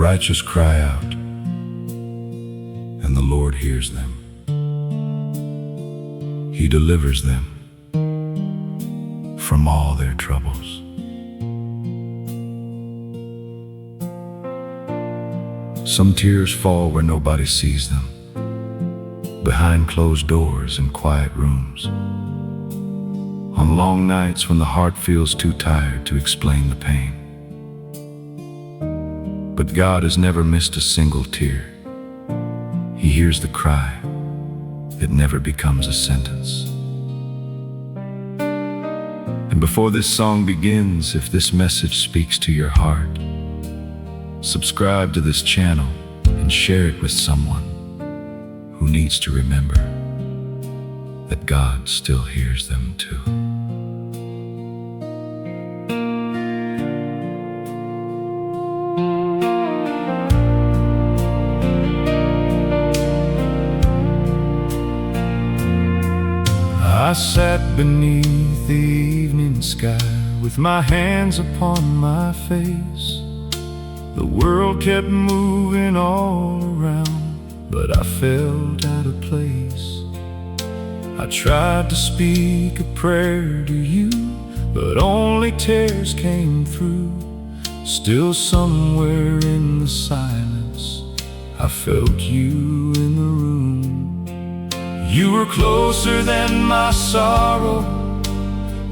righteous cry out, and the Lord hears them. He delivers them from all their troubles. Some tears fall where nobody sees them, behind closed doors in quiet rooms, on long nights when the heart feels too tired to explain the pain. But God has never missed a single tear. He hears the cry. It never becomes a sentence. And before this song begins, if this message speaks to your heart, subscribe to this channel and share it with someone who needs to remember that God still hears them too. I sat beneath the evening sky with my hands upon my face. The world kept moving all around, but I felt out of place. I tried to speak a prayer to you, but only tears came through. Still somewhere in the silence, I felt you in the room. You were closer than my sorrow,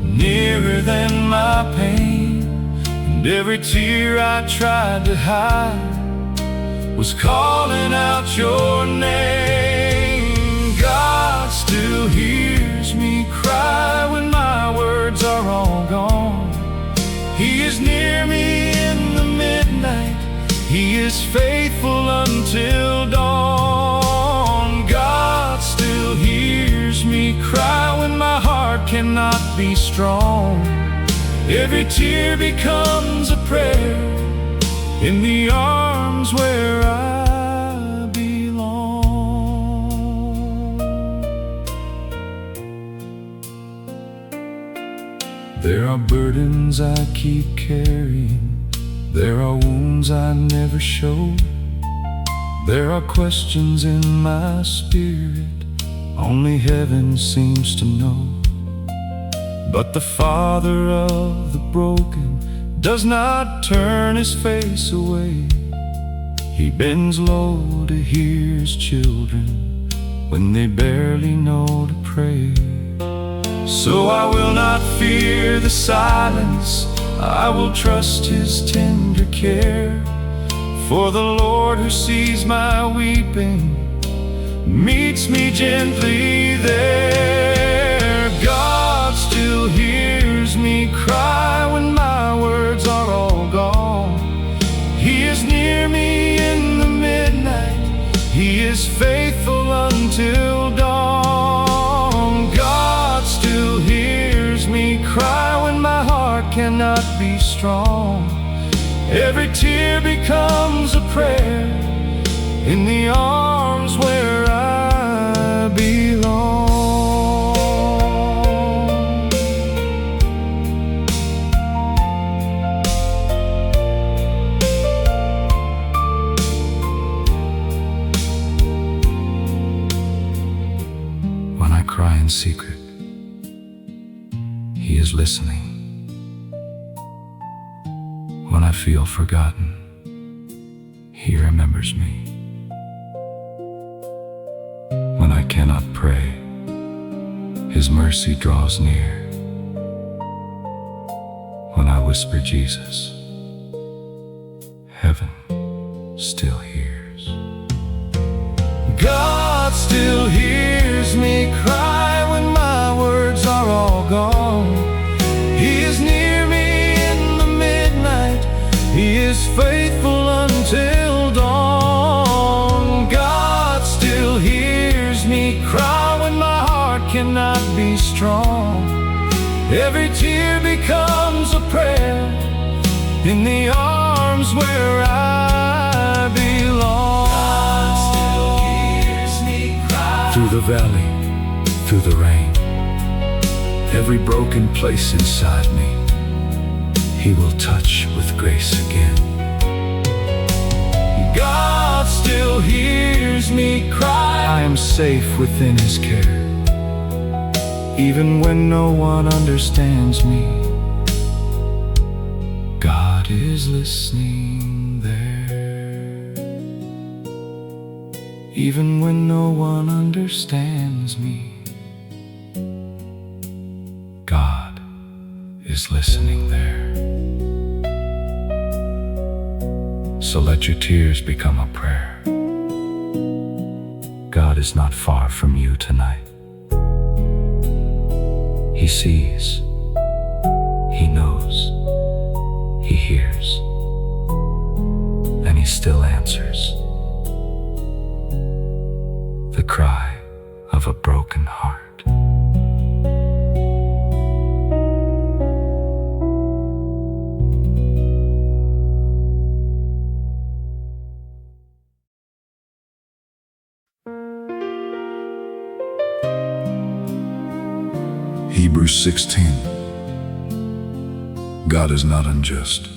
nearer than my pain, and every tear I tried to hide was calling out your name. God still hears me cry when my words are all gone. He is near me in the midnight. He is faithful until dawn. God still hears me cry when my heart cannot be strong. Every tear becomes a prayer in the arms where I belong. There are burdens I keep carrying. There are wounds I never show. There are questions in my spirit only heaven seems to know. But the Father of the broken does not turn his face away. He bends low to hear his children when they barely know to pray. So I will not fear the silence, I will trust his tender care. For the Lord who sees my weeping meets me gently there. God still hears me cry when my words are all gone. He is near me in the midnight. He is faithful until dawn. God still hears me cry when my heart cannot be strong. Every tear becomes a prayer in the arms where I belong. When I cry in secret, he is listening. When I feel forgotten, he remembers me. When I cannot pray, his mercy draws near. When I whisper Jesus, heaven still hears. God still hears me cry when my words are all gone. He is near me in the midnight. He is faithful until dawn. God still hears me cry when my heart cannot be strong. Every tear becomes a prayer in the arms where I belong. God still hears me cry through the valley, through the rain, every broken place inside me, he will touch with grace again. God still hears me cry. I am safe within His care, even when no one understands me. God is listening there, even when no one understands me. God is listening there. So let your tears become a prayer. God is not far from you tonight. He sees, He knows, He hears, and He still answers the cry of a broken heart. Hebrews 16. God is not unjust.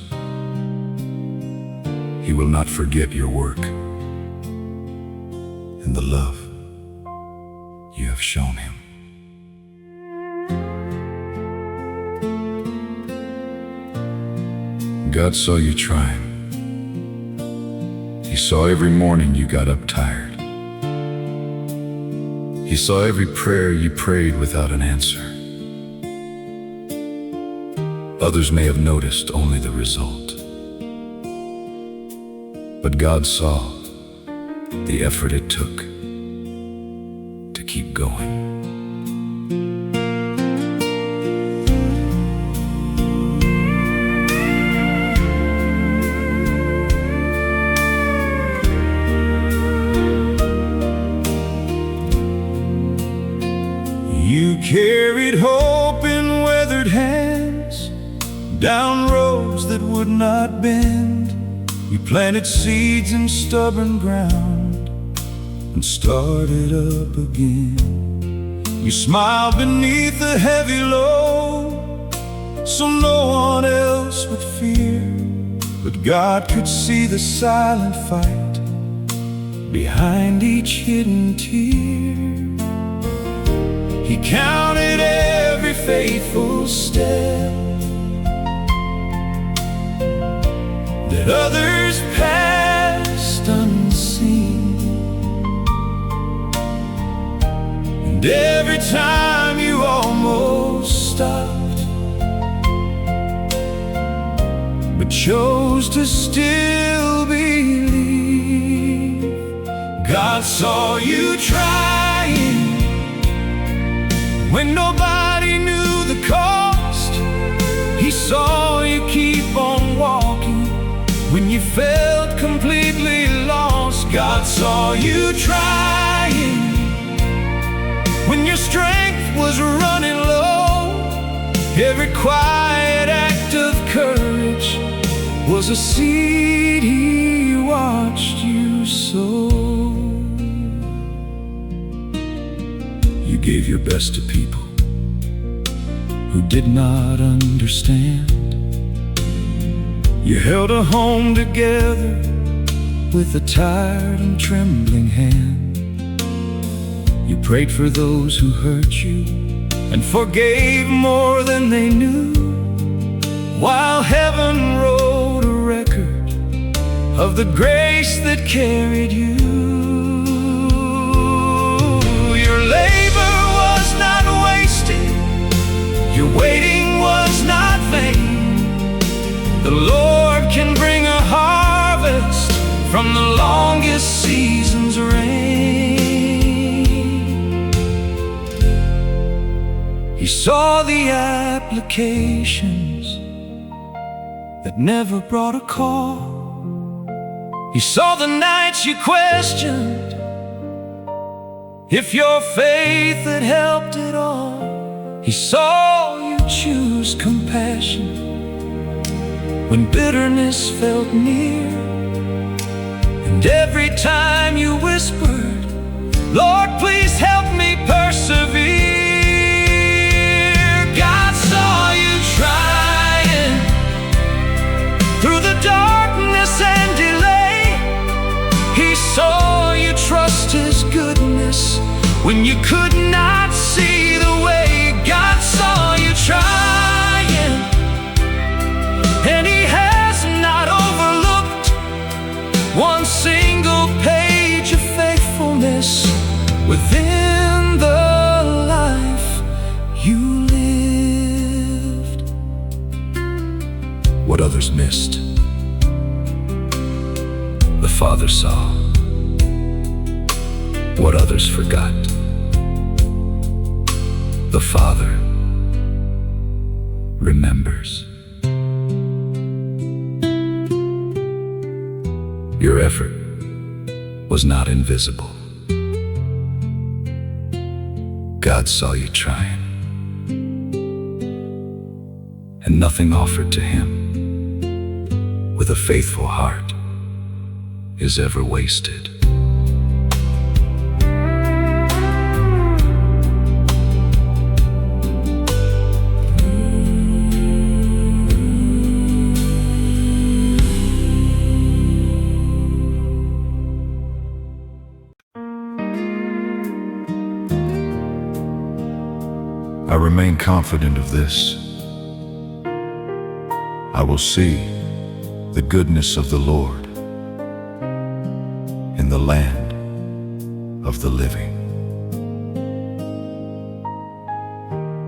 He will not forget your work and the love you have shown Him. God saw you trying. He saw every morning you got up tired. He saw every prayer you prayed without an answer. Others may have noticed only the result, but God saw the effort it took to keep going. You carried hope in weathered hands, down roads that would not bend. You planted seeds in stubborn ground and started up again. You smiled beneath the heavy load, so no one else would fear. But God could see the silent fight behind each hidden tear. He counted every faithful step that others passed unseen, and every time you almost stopped, but chose to still believe. God saw you trying when nobody knew the cost. He saw you keep on walking when you felt completely lost. God saw you trying when your strength was running low. Every quiet act of courage was a seed He watched you sow. You gave your best to people who did not understand. You held a home together with a tired and trembling hand. You prayed for those who hurt you and forgave more than they knew, while heaven wrote a record of the grace that carried you. Your labor was not wasted, your waiting was not vain. The Lord can bring a harvest from the longest season's rain. He saw the applications that never brought a call. He saw the nights you questioned if your faith had helped at all. He saw you choose compassion when bitterness felt near, and every time you whispered, Lord, please help me persevere. God saw you trying through the darkness and delay, Father saw what others forgot. The Father remembers. Your effort was not invisible. God saw you trying, and nothing offered to Him with a faithful heart is ever wasted. I remain confident of this. I will see the goodness of the Lord in the land of the living.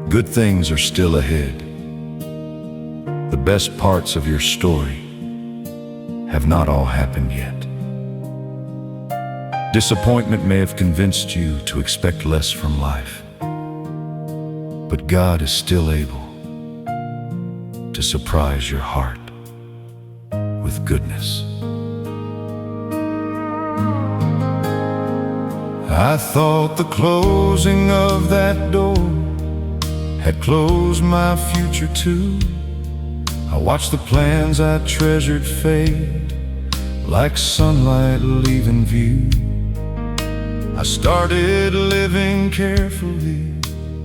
Good things are still ahead. The best parts of your story have not all happened yet. Disappointment may have convinced you to expect less from life, but God is still able to surprise your heart with goodness. I thought the closing of that door had closed my future too. I watched the plans I treasured fade like sunlight leaving view. I started living carefully,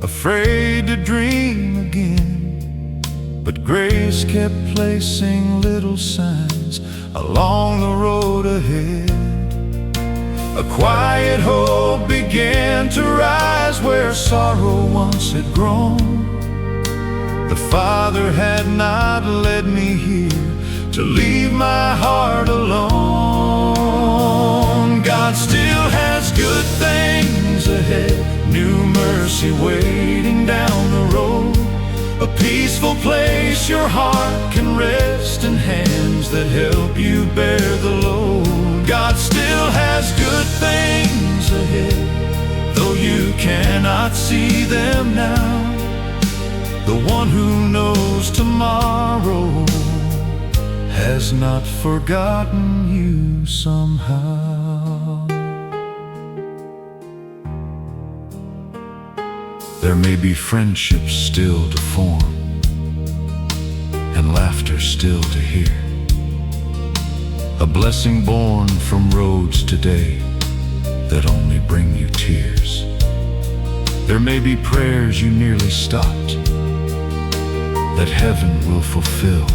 afraid to dream again, but grace kept placing little signs along the road ahead. A quiet hope began to rise where sorrow once had grown. The Father had not led me here to leave my heart alone. God still has good things ahead, new mercy waiting down the road, a peaceful place your heart can rest, in hands that help you bear the load. God still has good things ahead, though you cannot see them now. The one who knows tomorrow has not forgotten you somehow. There may be friendships still to form and laughter still to hear, a blessing born from roads today that only bring you tears. There may be prayers you nearly stopped that heaven will fulfill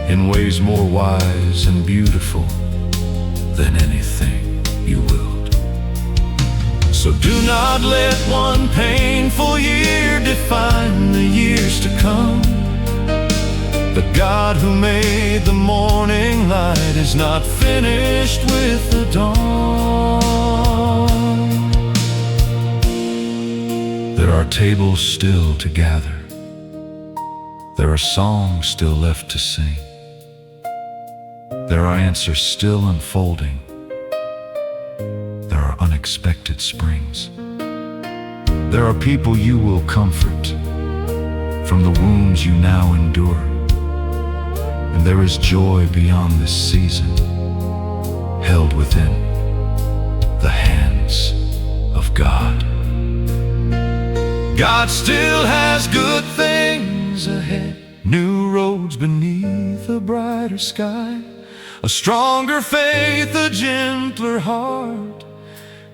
in ways more wise and beautiful than anything you willed. So do not let one painful year define the years to come. The God who made the morning light is not finished with the dawn. There are tables still to gather, there are songs still left to sing, there are answers still unfolding, there are unexpected springs. There are people you will comfort from the wounds you now endure, and there is joy beyond this season, held within the hands of God. God still has good things ahead, new roads beneath a brighter sky, a stronger faith, a gentler heart,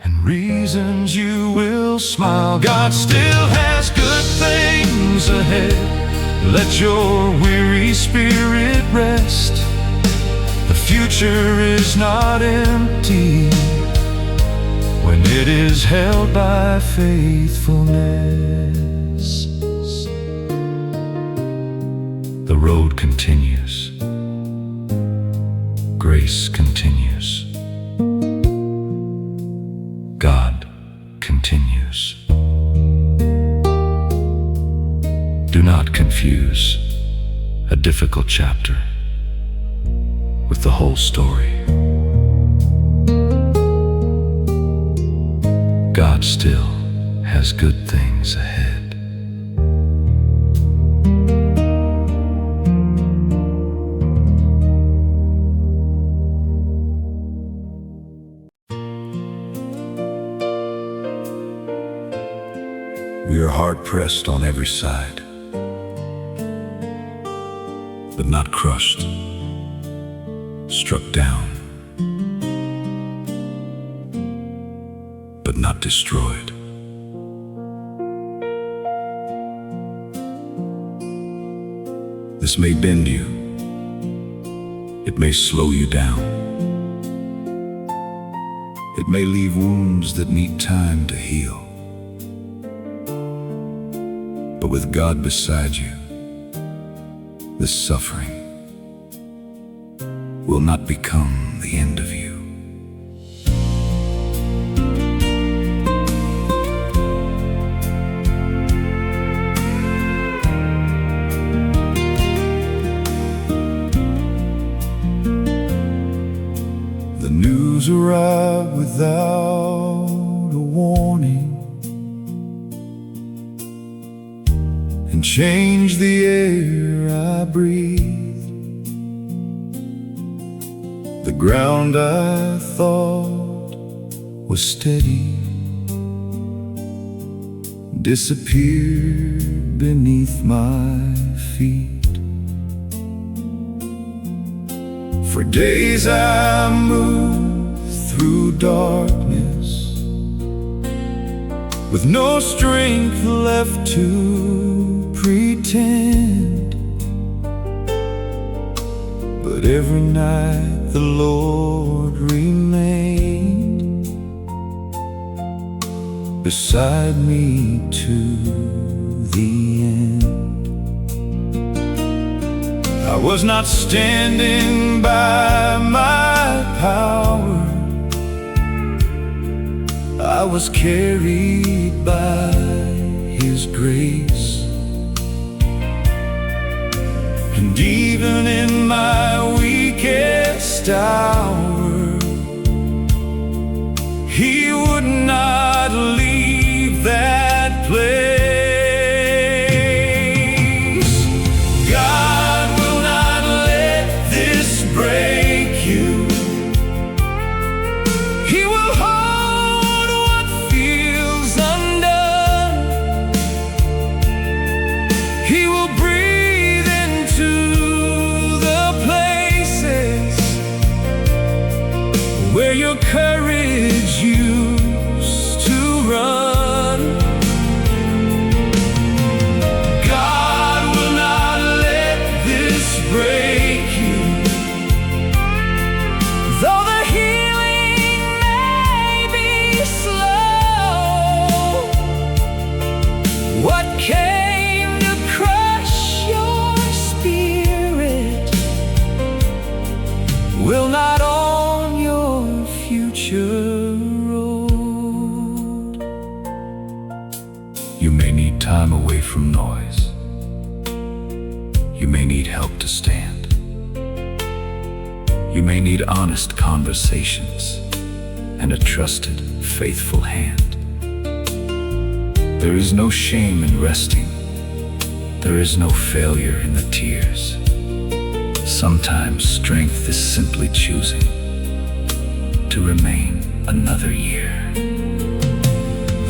and reasons you will smile. God still has good things ahead, let your weary spirit rest. The future is not empty when it is held by faithfulness. The road continues, grace continues, God continues. Do not confuse a difficult chapter with with the whole story. God still has good things ahead. We are hard-pressed on every side, but not crushed, struck down, but not destroyed. This may bend you, it may slow you down, it may leave wounds that need time to heal. But with God beside you, this suffering will not become the end of you. The news arrived without a warning and change the air I breathe. The ground I thought was steady disappeared beneath my feet. For days I moved through darkness with no strength left to pretend. But every night the Lord remained beside me to the end. I was not standing by my power, I was carried by His grace. And even in my weakest hour, He would not leave that place. God will not let this break you. He will hold what feels undone. He will breathe into the places where your courage used to run. God will not let this break you. Though the healing may be slow, what came to crush your spirit will not own your future road. You may need time away from noise. You may need help to stand. You may need honest conversations and a trusted, faithful hand. There is no shame in resting. There is no failure in the tears. Sometimes strength is simply choosing to remain another year.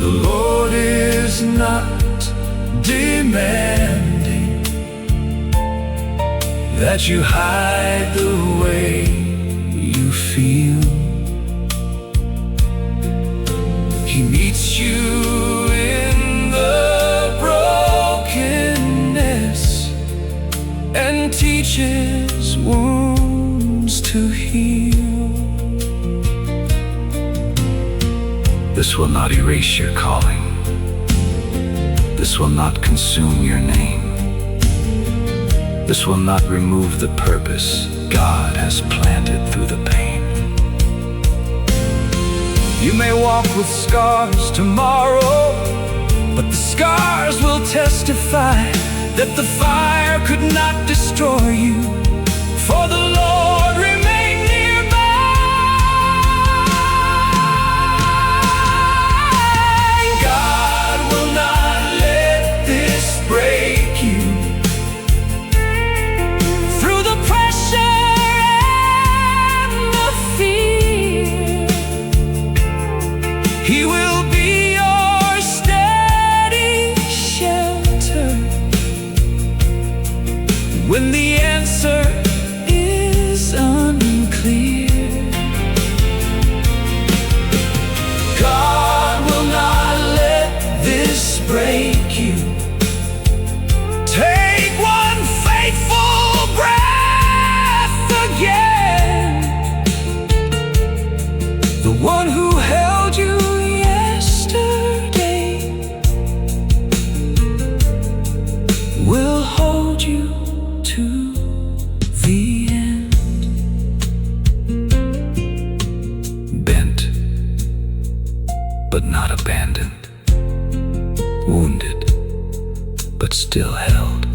The Lord is not demanding that you hide the way you feel. He meets you in the brokenness and teaches wounds to heal. This will not erase your calling. This will not consume your name. This will not remove the purpose God has planted through the pain. You may walk with scars tomorrow, but the scars will testify that the fire could not destroy you, for the Lord remains He will be your steady shelter when the answer is unclear. God will not let this break you. Take one faithful breath again. The one who held you yesterday will hold you to the end. Bent, but not abandoned. Wounded, but still held.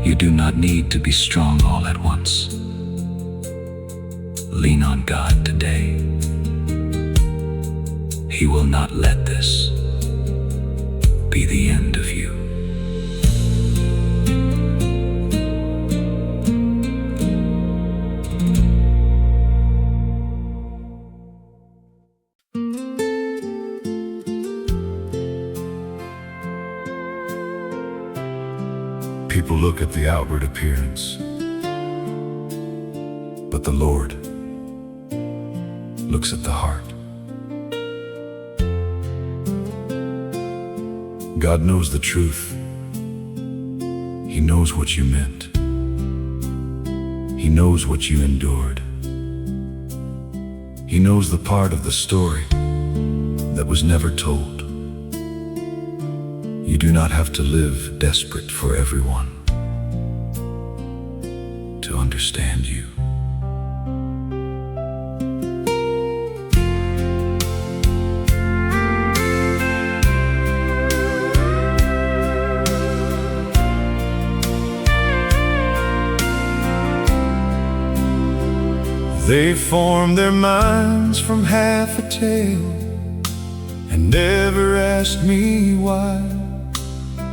You do not need to be strong all at once. Lean on God today. He will not let this be the end of you. People look at the outward appearance, but the Lord looks at the heart. God knows the truth. He knows what you meant. He knows what you endured. He knows the part of the story that was never told. You do not have to live desperate for everyone to understand you. They form their minds from half a tale and never asked me why.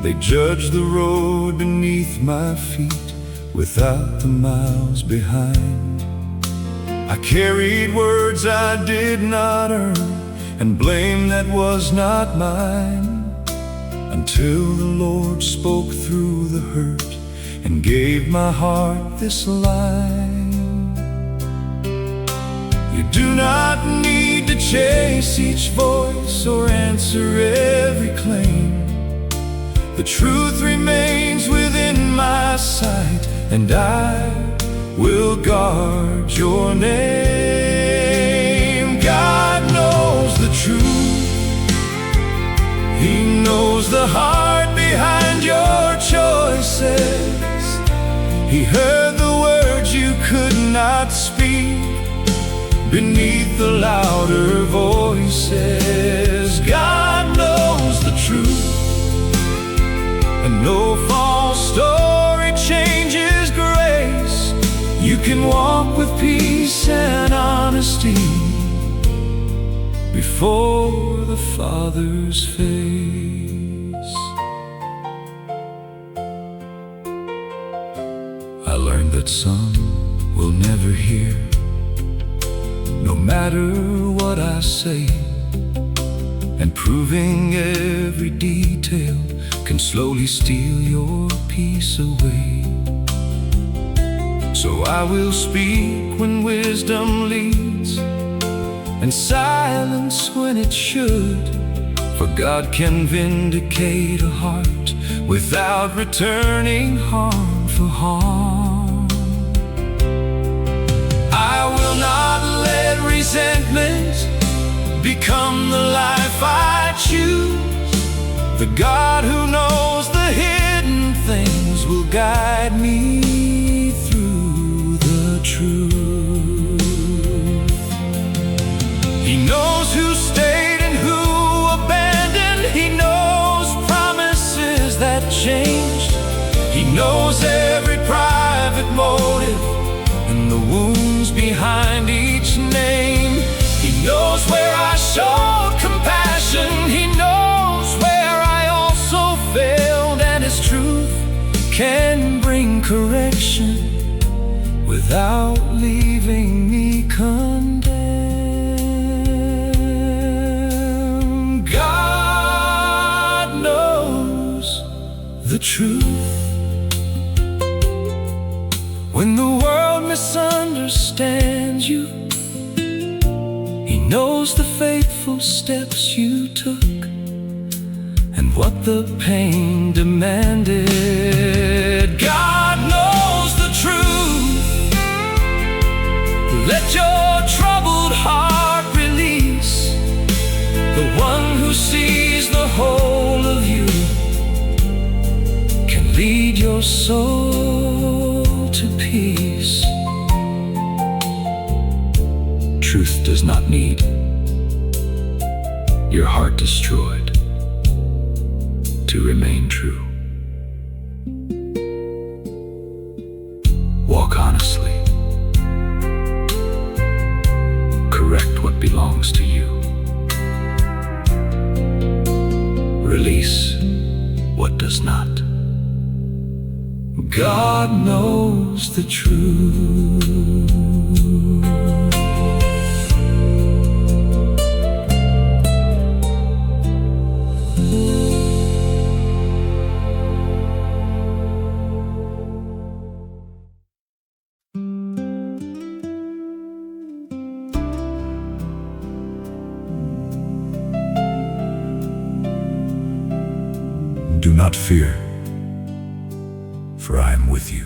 They judge the road beneath my feet without the miles behind. I carried words I did not earn and blame that was not mine, until the Lord spoke through the hurt and gave my heart this line. You do not need to chase each voice or answer every claim. The truth remains within my sight, and I will guard your name. God knows the truth. He knows the heart behind your choices. He heard the words you could not speak beneath the louder voices. God knows the truth, and no false story changes grace. You can walk with peace and honesty before the Father's face. I learned that some will never hear, no matter what I say, and proving every detail can slowly steal your peace away. So I will speak when wisdom leads, and silence when it should, for God can vindicate a heart without returning harm for harm. I will not let resentment become the life I choose. The God who knows the hidden things will guide me through the truth. He knows who stayed and who abandoned. He knows promises that changed. He knows every private motive and the wounds behind each name. He knows where I showed compassion. He knows where I also failed, and His truth can bring correction with without leaving me condemned. God knows the truth. When the world misunderstands you, He knows the faithful steps you took and what the pain demanded. God knows the truth. Let your troubled heart release. The one who sees the whole of you can lead your soul to peace. Truth does not need your heart destroyed to remain true. Walk honestly. Correct what belongs to you. Release what does not. God knows the truth. Do not fear, for I am with you.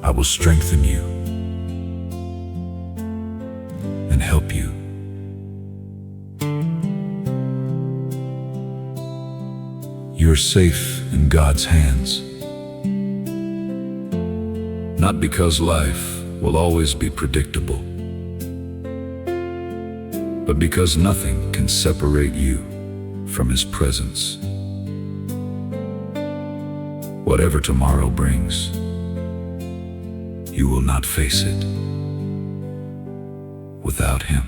I will strengthen you and help you. You are safe in God's hands. Not because life will always be predictable, but because nothing can separate you from His presence. Whatever tomorrow brings, you will not face it without Him.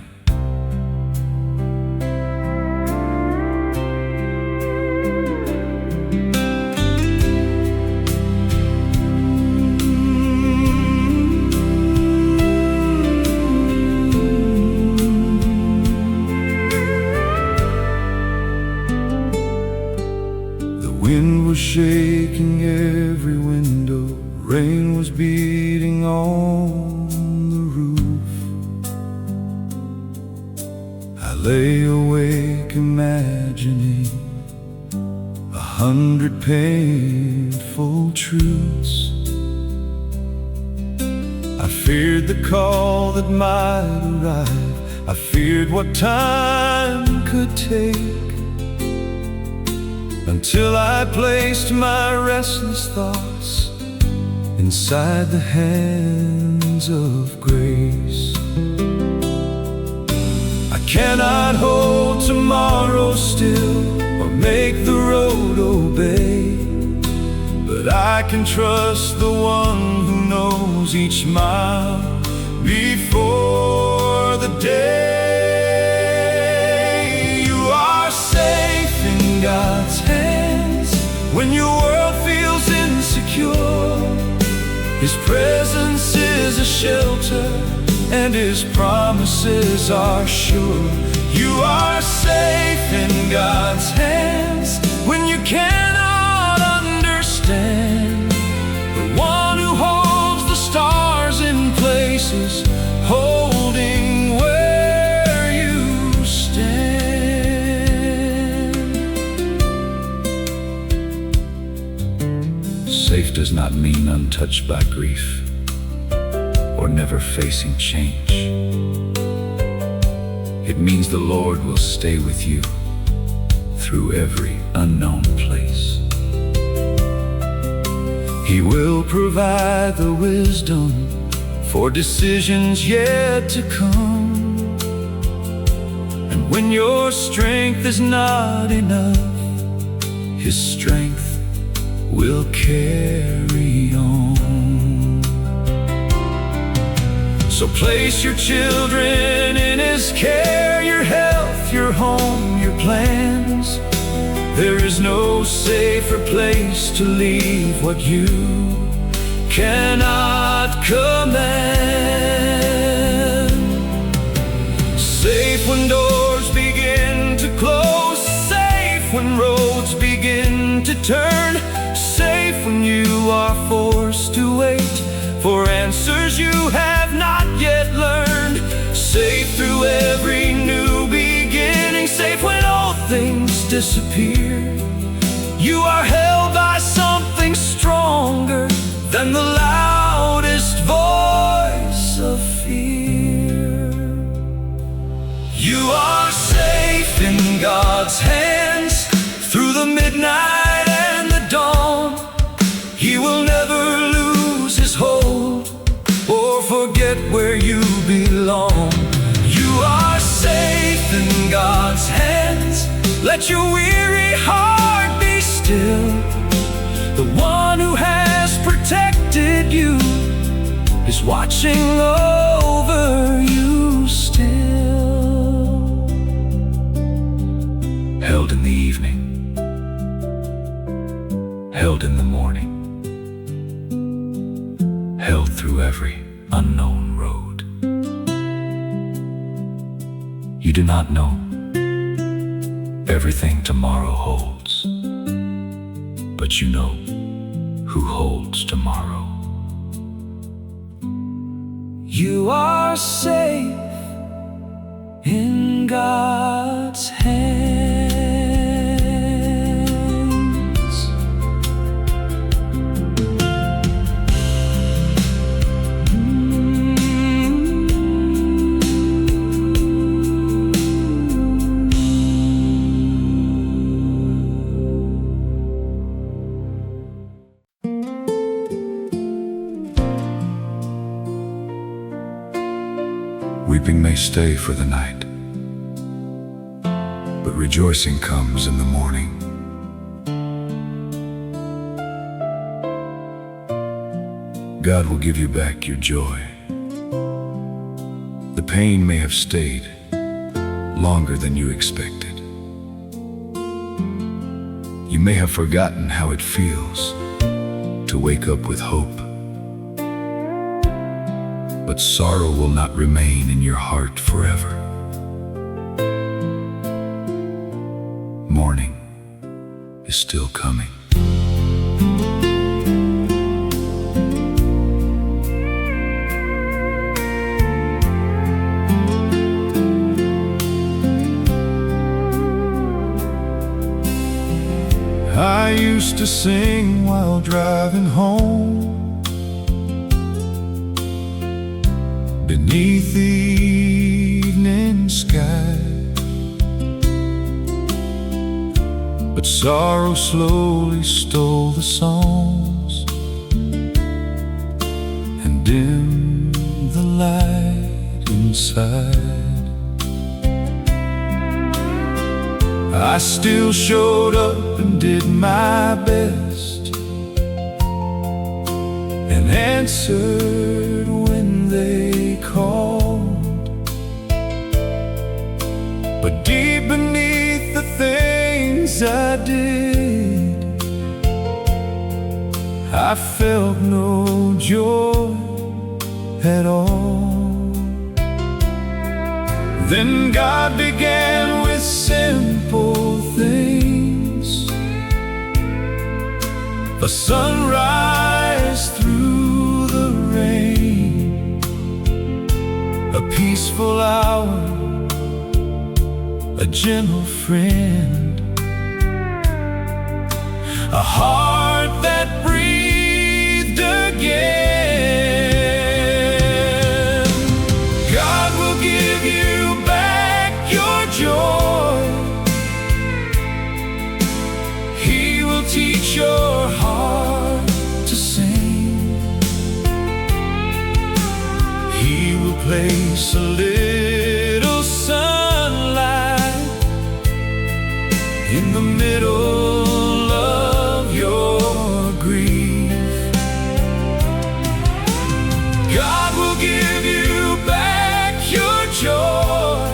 Wind was shaking every window, rain was beating on the roof. I lay awake imagining 100 painful truths. I feared the call that might arrive. I feared what time could take, until I placed my restless thoughts inside the hands of grace. I cannot hold tomorrow still or make the road obey, but I can trust the one who knows each mile before the day. You are safe in God's hands when your world feels insecure. His presence is a shelter and His promises are sure. You are safe in God's hands when you cannot understand. The one who holds the stars in places, holding where you stand. Safe does not mean untouched by grief or never facing change. It means the Lord will stay with you through every unknown place. He will provide the wisdom for decisions yet to come. And when your strength is not enough, His strength will carry on. So place your children in His care, your health, your home, your plans. There is no safer place to leave what you cannot command. Safe when doors begin to close, safe when roads begin to turn, safe when you are forced to wait for answers you have not yet learned, safe through every new beginning, safe when all things disappear. You are held by something stronger than the loudest voice of fear. You are safe in God's hands through the midnight and the dawn. He will never lose his hold or forget where you belong. You are safe in God's hands. Let your weary heart be still. The one who has protected you is watching over you still. Held in the evening, held in the morning, held through every unknown road. You do not know everything tomorrow holds, but you know who holds tomorrow. You are safe in God's hands. Weeping may stay for the night, but rejoicing comes in the morning. God will give you back your joy. The pain may have stayed longer than you expected. You may have forgotten how it feels to wake up with hope. But sorrow will not remain in your heart forever. Morning is still coming. I used to sing while driving home, beneath the evening sky, but sorrow slowly stole the songs and dimmed the light inside. I still showed up and did my best and answered when they called, but deep beneath the things I did, I felt no joy at all. Then God began with simple things, a sunrise through the rain, a peaceful hour, a gentle friend, a heart that breathed again. God will give you back your joy. He will teach your heart to sing. He will place a little sunlight in the middle of your grief. God will give you back your joy,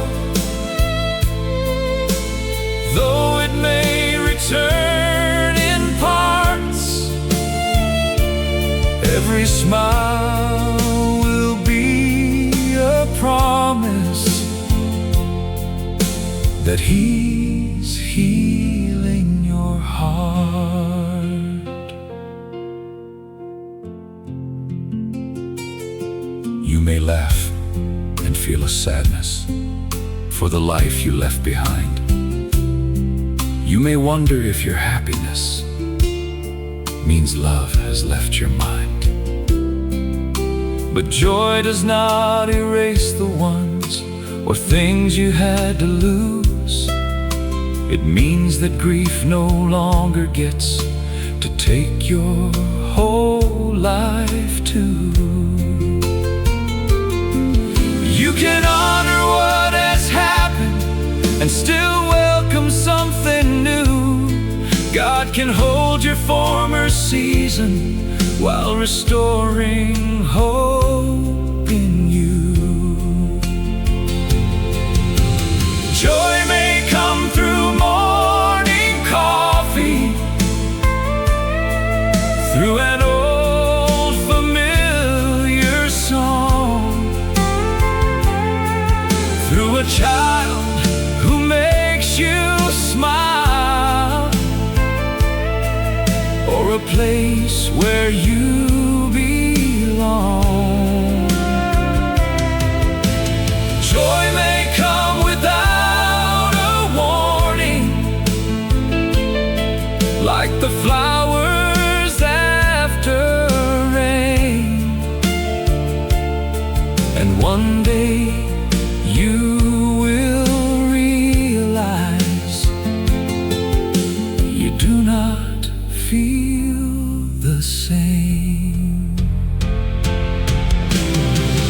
though it may return in parts. Every smile will be a promise that He's healing your heart. You may laugh and feel a sadness for the life you left behind. You may wonder if your happiness means love has left your mind. But joy does not erase the ones or things you had to lose. It means that grief no longer gets to take your whole life too. You can honor what has happened and still welcome something new. God can hold your former season while restoring hope in you. Joy may come through morning coffee, through an old familiar song, through a child who makes you smile, or a place where you belong. Joy may come without a warning, like the flowers after rain. And one day you will realize you do not feel the same.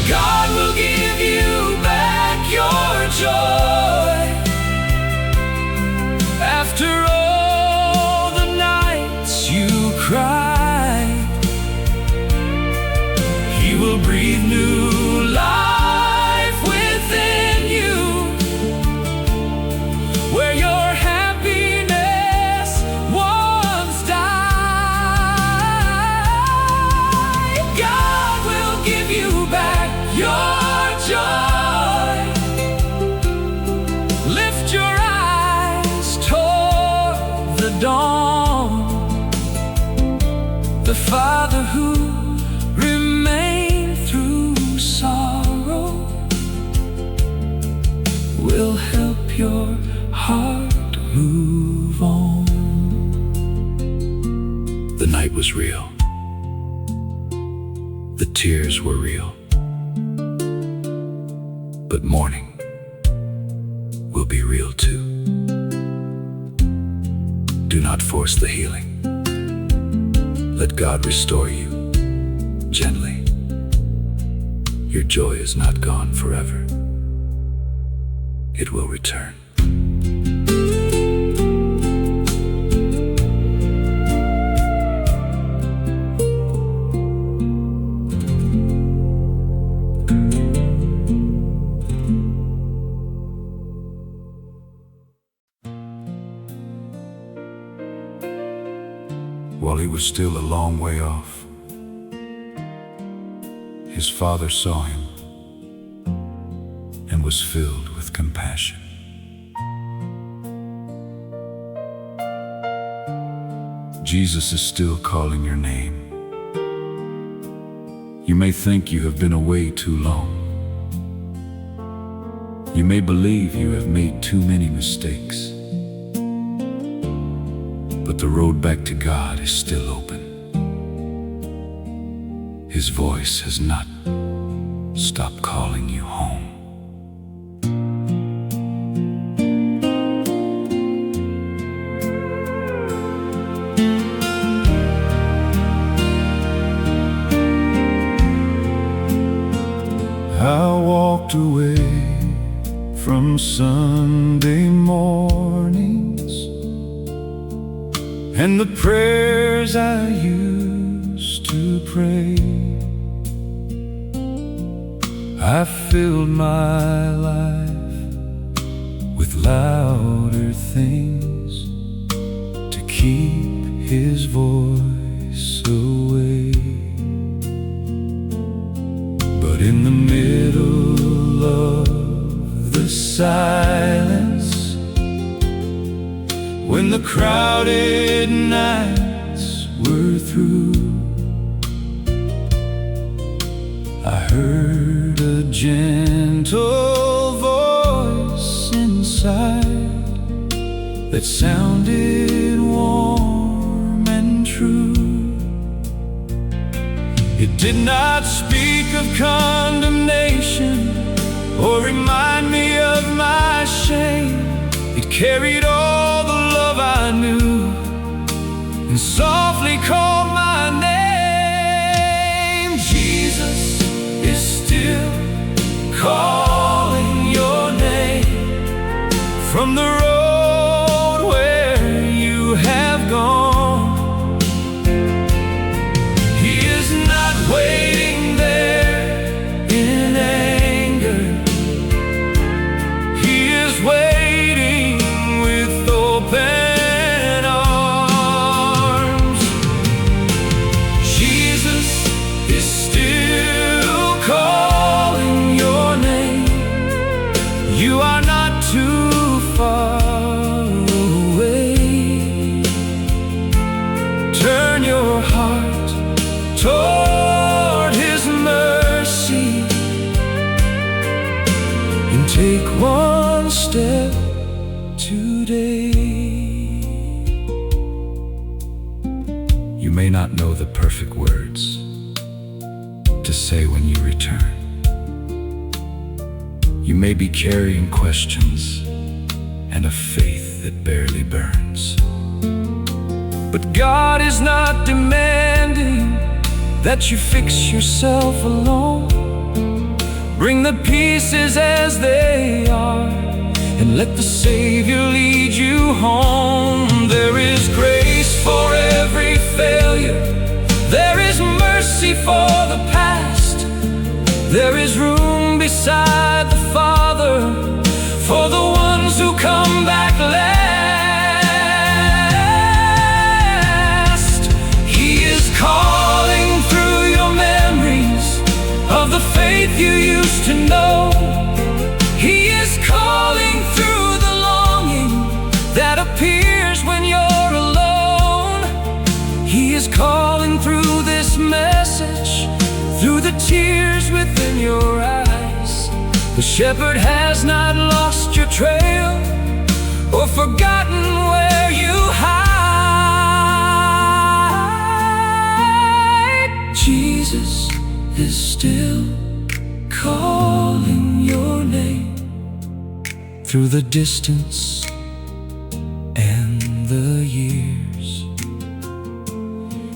God will give you back your joy after all the nights you cried. He will breathe new life within you, where your happiness once died. God will give you back your joy. Lift your eyes toward the dawn. The Father who remained through sorrow will help your heart move on. The night was real. The tears were real. But morning will be real too. Do not force the healing. Let God restore you gently. Your joy is not gone forever. It will return. While he was still a long way off, his father saw him and was filled with compassion. Jesus is still calling your name. You may think you have been away too long. You may believe you have made too many mistakes. But the road back to God is still open. His voice has not stopped calling you home. I walked away from Sunday mornings and the prayers I used to pray. I filled my life with louder things to keep His voice away. But in the middle of the silence, when the crowded nights were through, I heard a gentle voice inside that sounded warm and true. It did not speak of condemnation or remind me of my shame. It carried all the love I knew and softly called my name. Jesus is still calling your name from the road where you have gone. He is not waiting there in anger. He is waiting with open arms. Jesus is still calling your name. You are not too far away. Turn your heart toward His mercy and take one step today. You may not know the perfect words to say when you return. You may be carrying questions and a faith that barely burns. But God is not demanding that you fix yourself alone. Bring the pieces as they are and let the Savior lead you home. There is grace for every failure. There is mercy for the past. There is room beside the Father for the ones who come back last. He is calling through your memories of the faith you used to know. He is calling through the longing that appears when you're alone. He is calling through this message, through the tears within your eyes. The shepherd has not lost your trail or forgotten where you hide. Jesus is still calling your name through the distance and the years.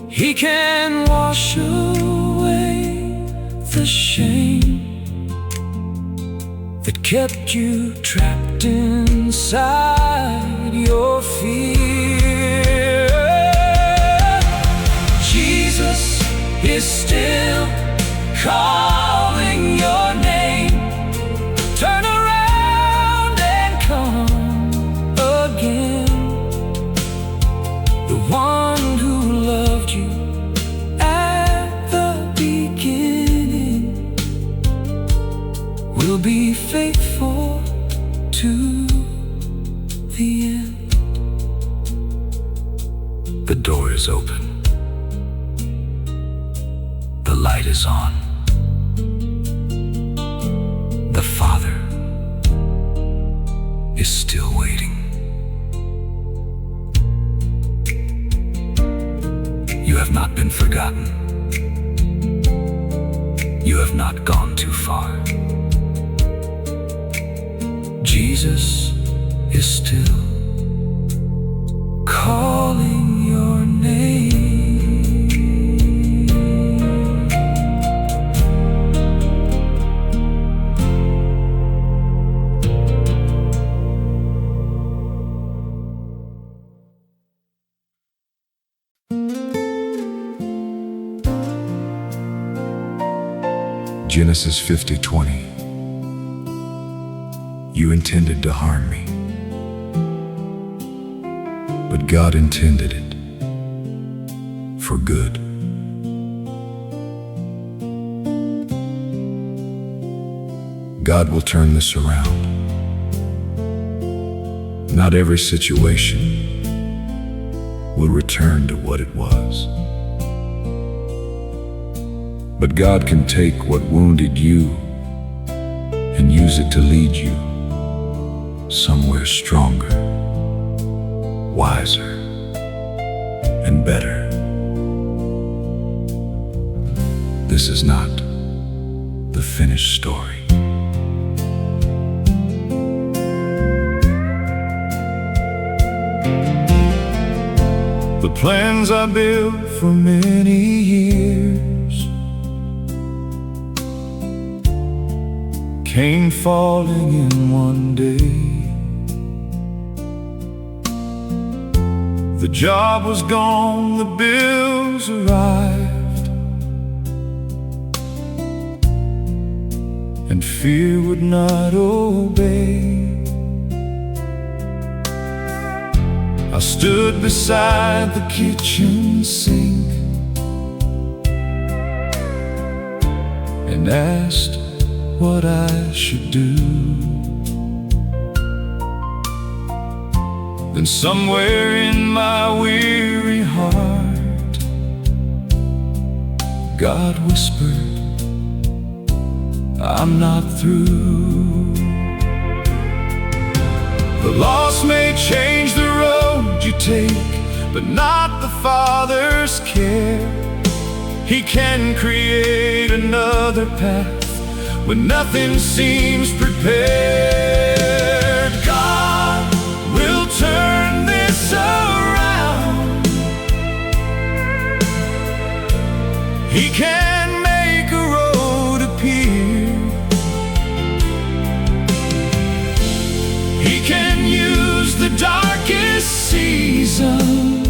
He can wash away the shame that kept you trapped inside your fear. Jesus is still calling your name. Turn around and come again. The one who loved you at the beginning will be faithful to the end. The door is open. The light is on. The Father is still waiting. You have not been forgotten. You have not gone too far. Jesus is still calling your name. Genesis 50:20. You intended to harm me, but God intended it for good. God will turn this around. Not every situation will return to what it was. But God can take what wounded you and use it to lead you somewhere stronger, wiser, and better. This is not the finished story. The plans I built for many years came falling in one day. The job was gone, the bills arrived, and fear would not obey. I stood beside the kitchen sink and asked what I should do. Then somewhere in my weary heart, God whispered, I'm not through. The loss may change the road you take, but not the Father's care. He can create another path when nothing seems prepared. God will turn this around. He can make a road appear. He can use the darkest season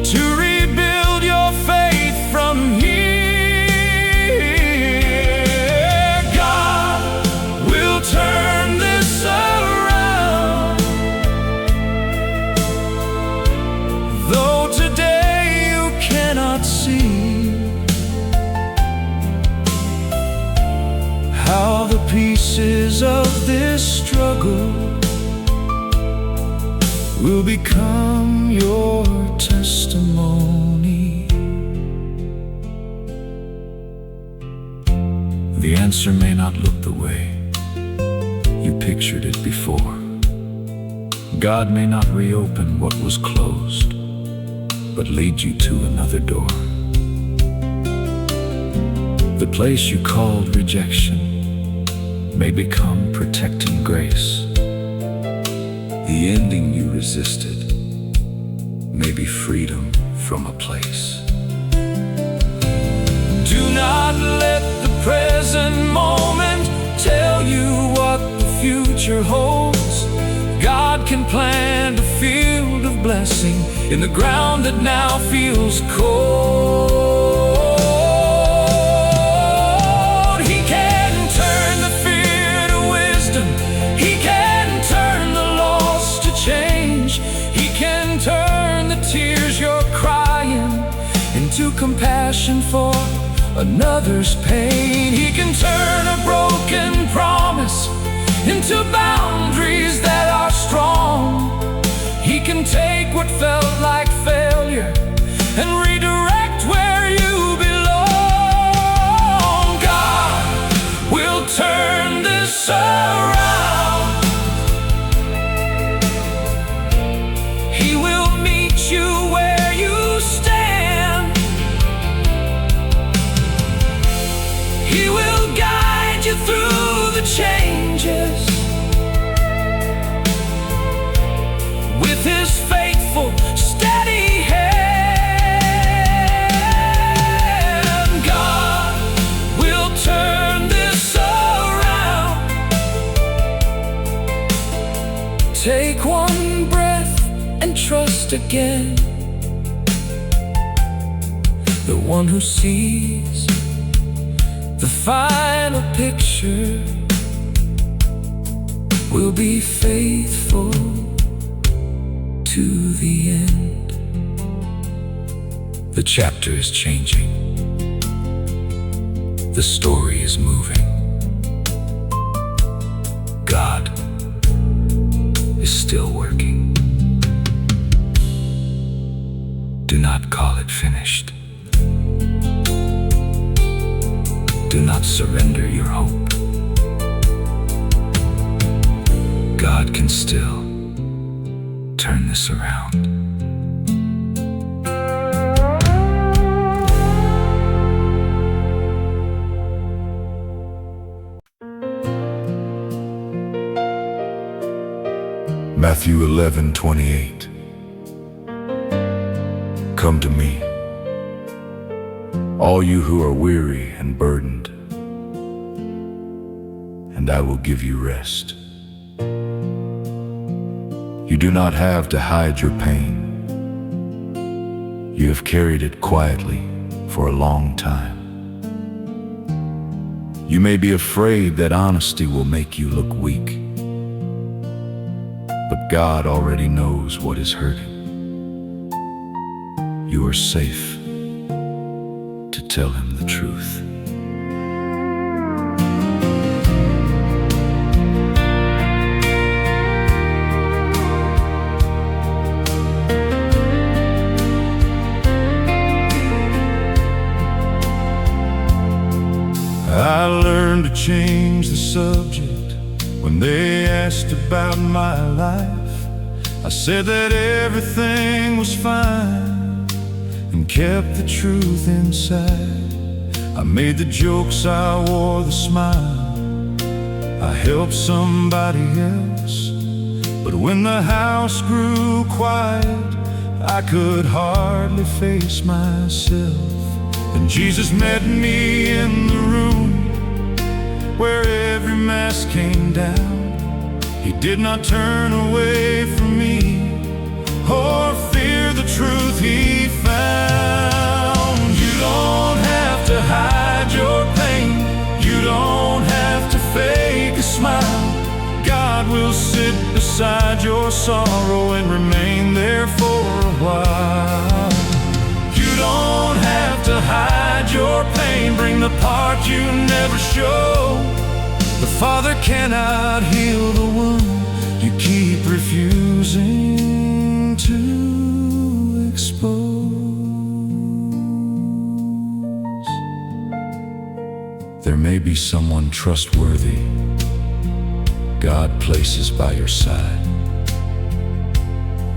to rebuild your faith from here. God will turn this around. Though today you cannot see how the pieces of this struggle will become your testimony. The answer may not look the way you pictured it before. God may not reopen what was closed, but lead you to another door. The place you called rejection may become protecting grace. The ending you resisted may be freedom from a place. Do not let the present moment tell you what the future holds. God can plant a field of blessing in the ground that now feels cold. He can turn the fear to wisdom. He can turn the loss to change. He can turn the tears you're crying into compassion for another's pain. He can turn a broken promise into boundaries that are strong. He can take what felt like failure and redirect where you belong. God will turn this around. He will meet you where you stand. He will guide you through the changes with His faithful, steady hand. God will turn this around. Take one breath and trust again. The one who sees the final picture will be faithful to the end. The chapter is changing. The story is moving. God is still working. Do not call it finished. Do not surrender your hope. God can still turn this around. Matthew 11:28. Come to me, all you who are weary and burdened, and I will give you rest. You do not have to hide your pain. You have carried it quietly for a long time. You may be afraid that honesty will make you look weak, but God already knows what is hurting. You are safe to tell him the truth. I learned to change the subject when they asked about my life. I said that everything was fine and kept the truth inside. I made the jokes, I wore the smile, I helped somebody else. But when the house grew quiet, I could hardly face myself. And Jesus met me in the room where every mask came down. He did not turn away from me or fear the truth he found. You don't have to hide your pain. You don't have to fake a smile. God will sit beside your sorrow and remain there for a while. You don't have to hide your pain. Bring the part you never show. The Father cannot heal the wound you keep refusing to expose. There may be someone trustworthy God places by your side,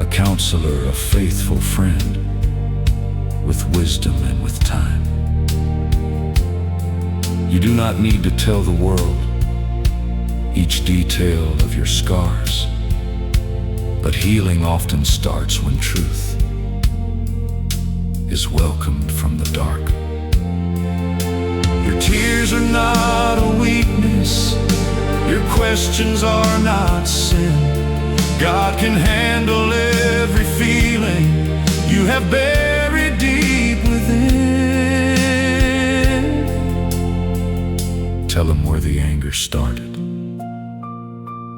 a counselor, a faithful friend, with wisdom and with time. You do not need to tell the world each detail of your scars, but healing often starts when truth is welcomed from the dark. Your tears are not a weakness. Your questions are not sin. God can handle every feeling you have buried deep within. Tell him where the anger started.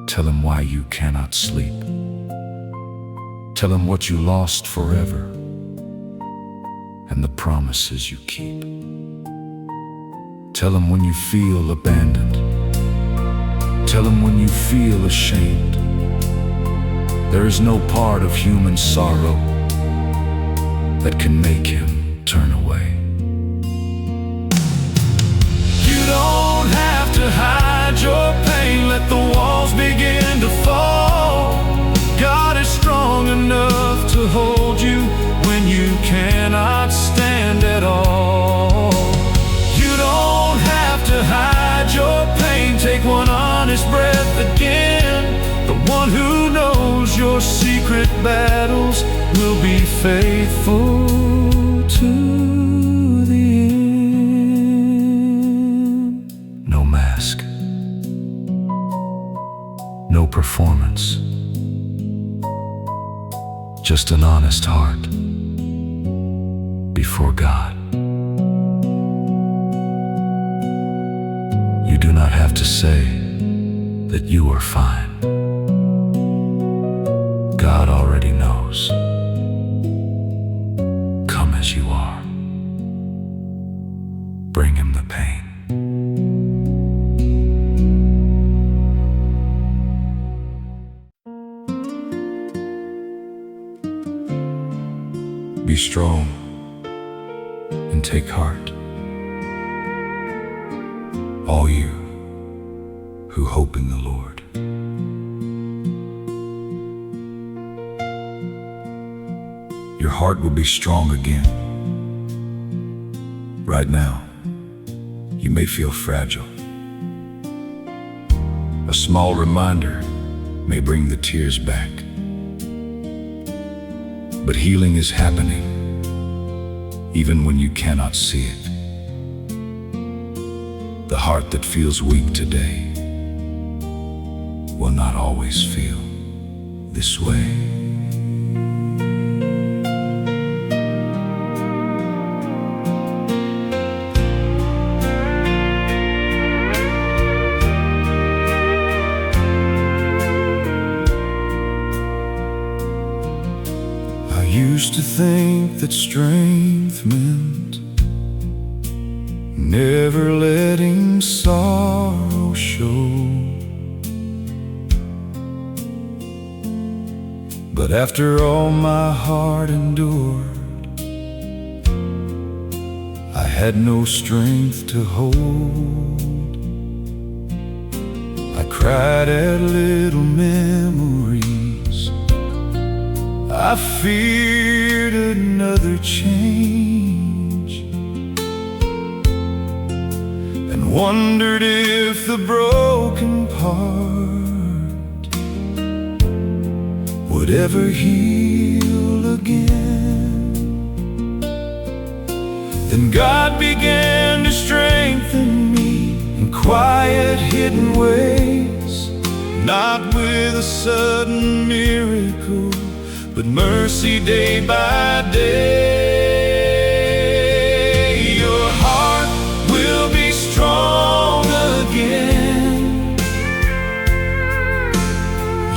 Tell him why you cannot sleep. Tell him what you lost forever and the promises you keep. Tell him when you feel abandoned. Tell him when you feel ashamed. There is no part of human sorrow that can make him turn away. You don't have to hide your pain. Let the walls begin to fall. God is strong enough to hold you when you cannot stand at all. You don't have to hide your pain. Take one honest breath again. The one who knows your secret battles will be faithful to the end. No mask, no performance, just an honest heart before God. You do not have to say that you are fine. God already knows. Come as you are. Bring him the pain. strong and take heart, all you who hope in the Lord. Your heart will be strong again. Right now, you may feel fragile. A small reminder may bring the tears back. But healing is happening, even when you cannot see it. The heart that feels weak today will not always feel this way. I used to think that strength meant never letting sorrow show. But after all my heart endured, I had no strength to hold. I cried at little memories. I feared another change, and wondered if the broken part would ever heal again. Then God began to strengthen me in quiet, hidden ways, not with a sudden miracle, but mercy day by day. Your heart will be strong again.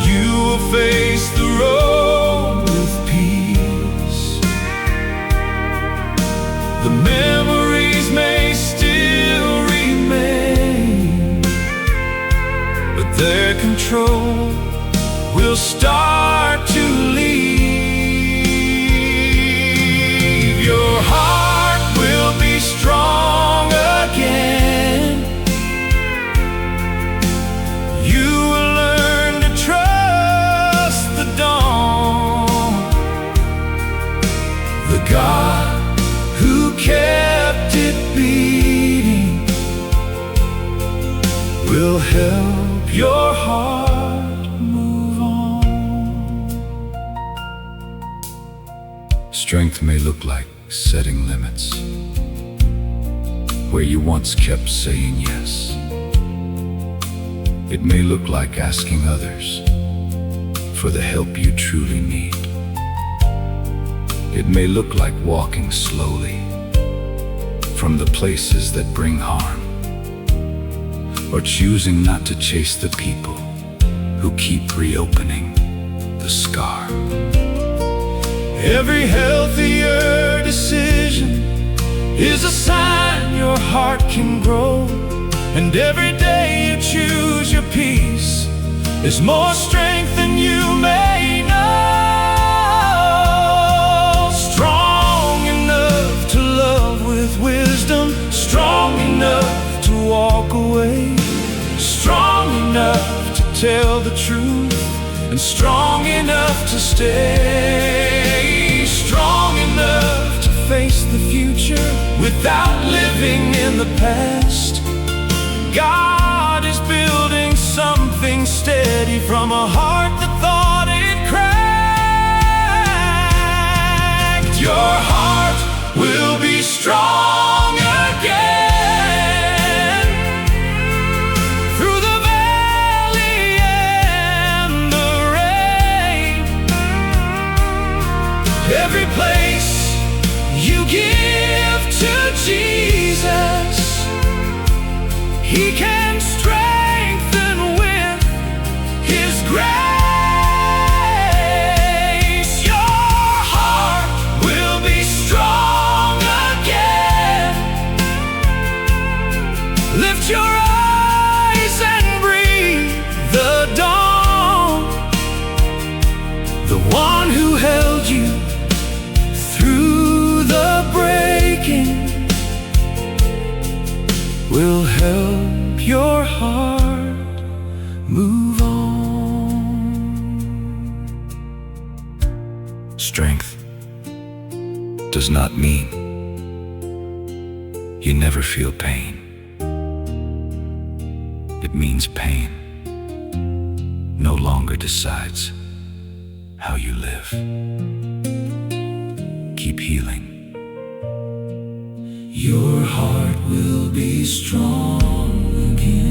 You will face the road with peace. The memories may still remain, but their control will start to leave. Your heart will be strong again. You will learn to trust the dawn. The God who kept it beating will help your heart move on. Strength may look like setting limits where you once kept saying yes. It may look like asking others for the help you truly need. It may look like walking slowly from the places that bring harm, or choosing not to chase the people who keep reopening the scar. Every healthier decision is a sign your heart can grow, and every day you choose your peace is more strength than you may know. Strong enough to love with wisdom, strong enough to walk away, strong enough to tell the truth, and strong enough to stay, strong enough to face the future without living in the past. God is building something steady from a heart that thought it cracked. Your heart will be strong again. Through the valley and the rain, every place you give to Jesus, He can strengthen with His grace. Your heart will be strong again. Lift your eyes and breathe the dawn. The one who held you through will help your heart move on. Strength does not mean you never feel pain. It means pain no longer decides how you live. Keep healing. Your heart will be strong again.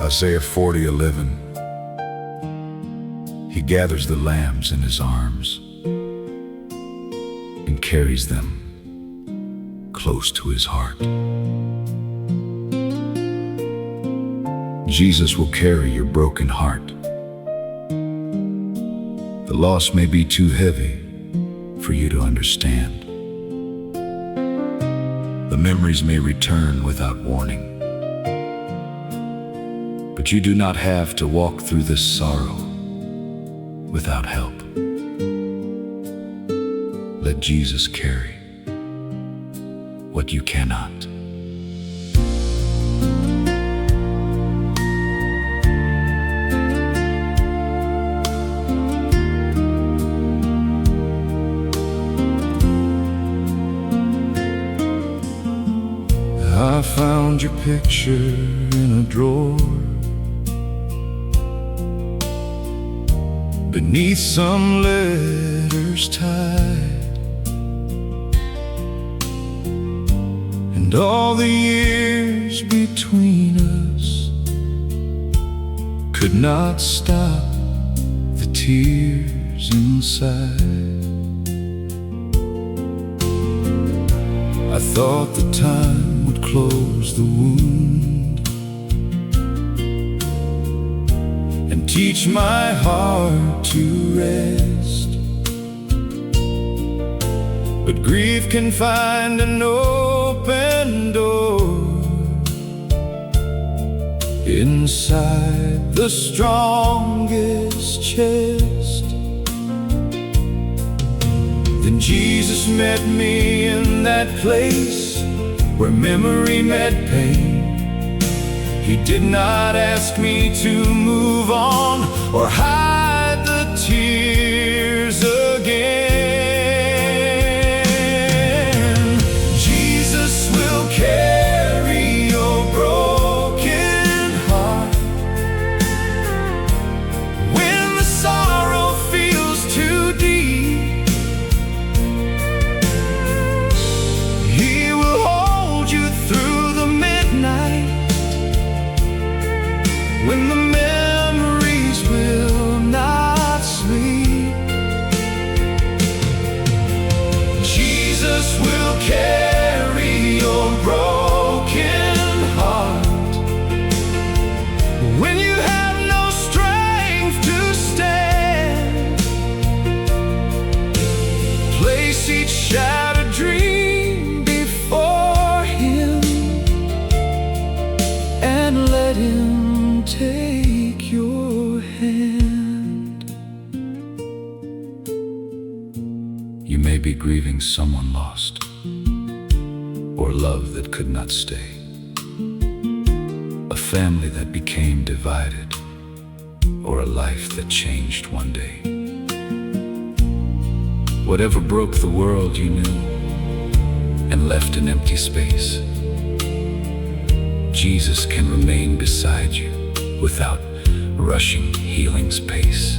Isaiah 40:11. He gathers the lambs in his arms and carries them close to his heart. Jesus will carry your broken heart. The loss may be too heavy for you to understand. The memories may return without warning. But you do not have to walk through this sorrow without help. Let Jesus carry what you cannot. I found your picture in a drawer beneath some letters tied, and all the years between us could not stop the tears inside. I thought the time would close the wound and teach my heart to rest, but grief can find an open door inside the strongest chest. Then Jesus met me in that place where memory met pain. He did not ask me to move on or hide the tears again. Jesus will carry your broken heart when the sorrow feels too deep. He will hold you through the midnight when the memories will not sleep. Jesus will carry your broken heart when you have no strength to stand. Place each shattered dream before Him and let Him take your hand. You may be grieving someone lost, or love that could not stay, a family that became divided, or a life that changed one day. Whatever broke the world you knew and left an empty space, Jesus can remain beside you without rushing healing's pace.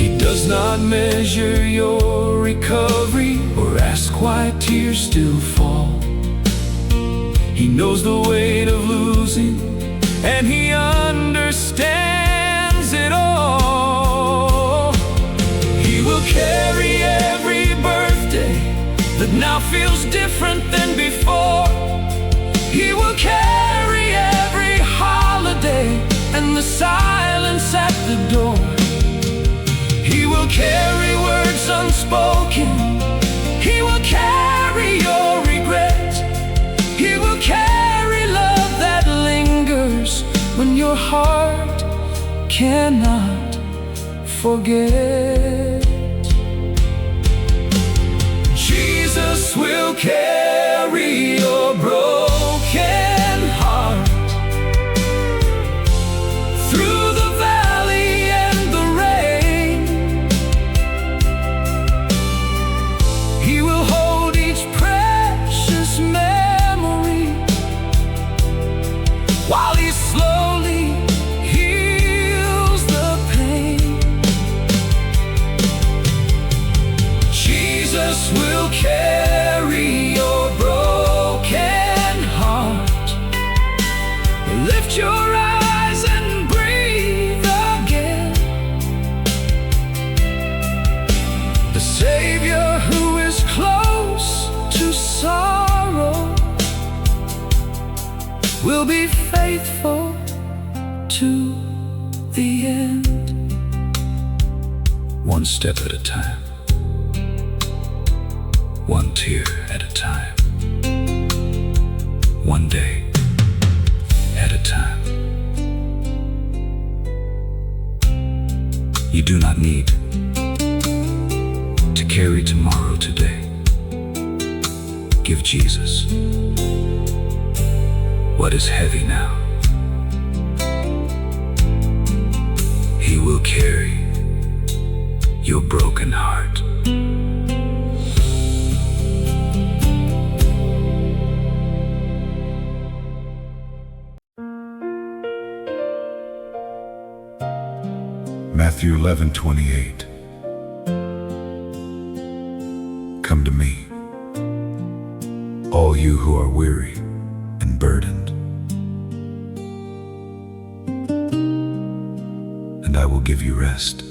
He does not measure your recovery or ask why tears still fall. He knows the weight of losing, and He understands it all. He will carry every birthday that now feels different than before. He will carry every holiday and the silence at the door. He will carry words unspoken. He will carry your regret. He will carry love that lingers when your heart cannot forget. Jesus will carry your broken heart through the valley and the rain. He will hold each precious memory while he slowly heals the pain. Jesus will carry your broken heart. Lift your eyes and breathe again. The Savior who is close to sorrow will be faithful to the end. One step at a time, one tear at a time, one day at a time. You do not need to carry tomorrow today. Give Jesus what is heavy now. He will carry your broken heart. Matthew 11:28. Come to me, all you who are weary and burdened, and I will give you rest.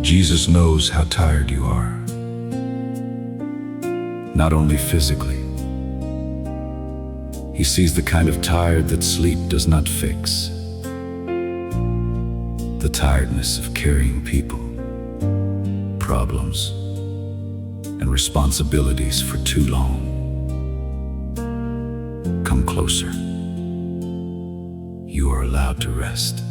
Jesus knows how tired you are, not only physically. He sees the kind of tired that sleep does not fix. The tiredness of carrying people, problems, and responsibilities for too long. Come closer. You are allowed to rest.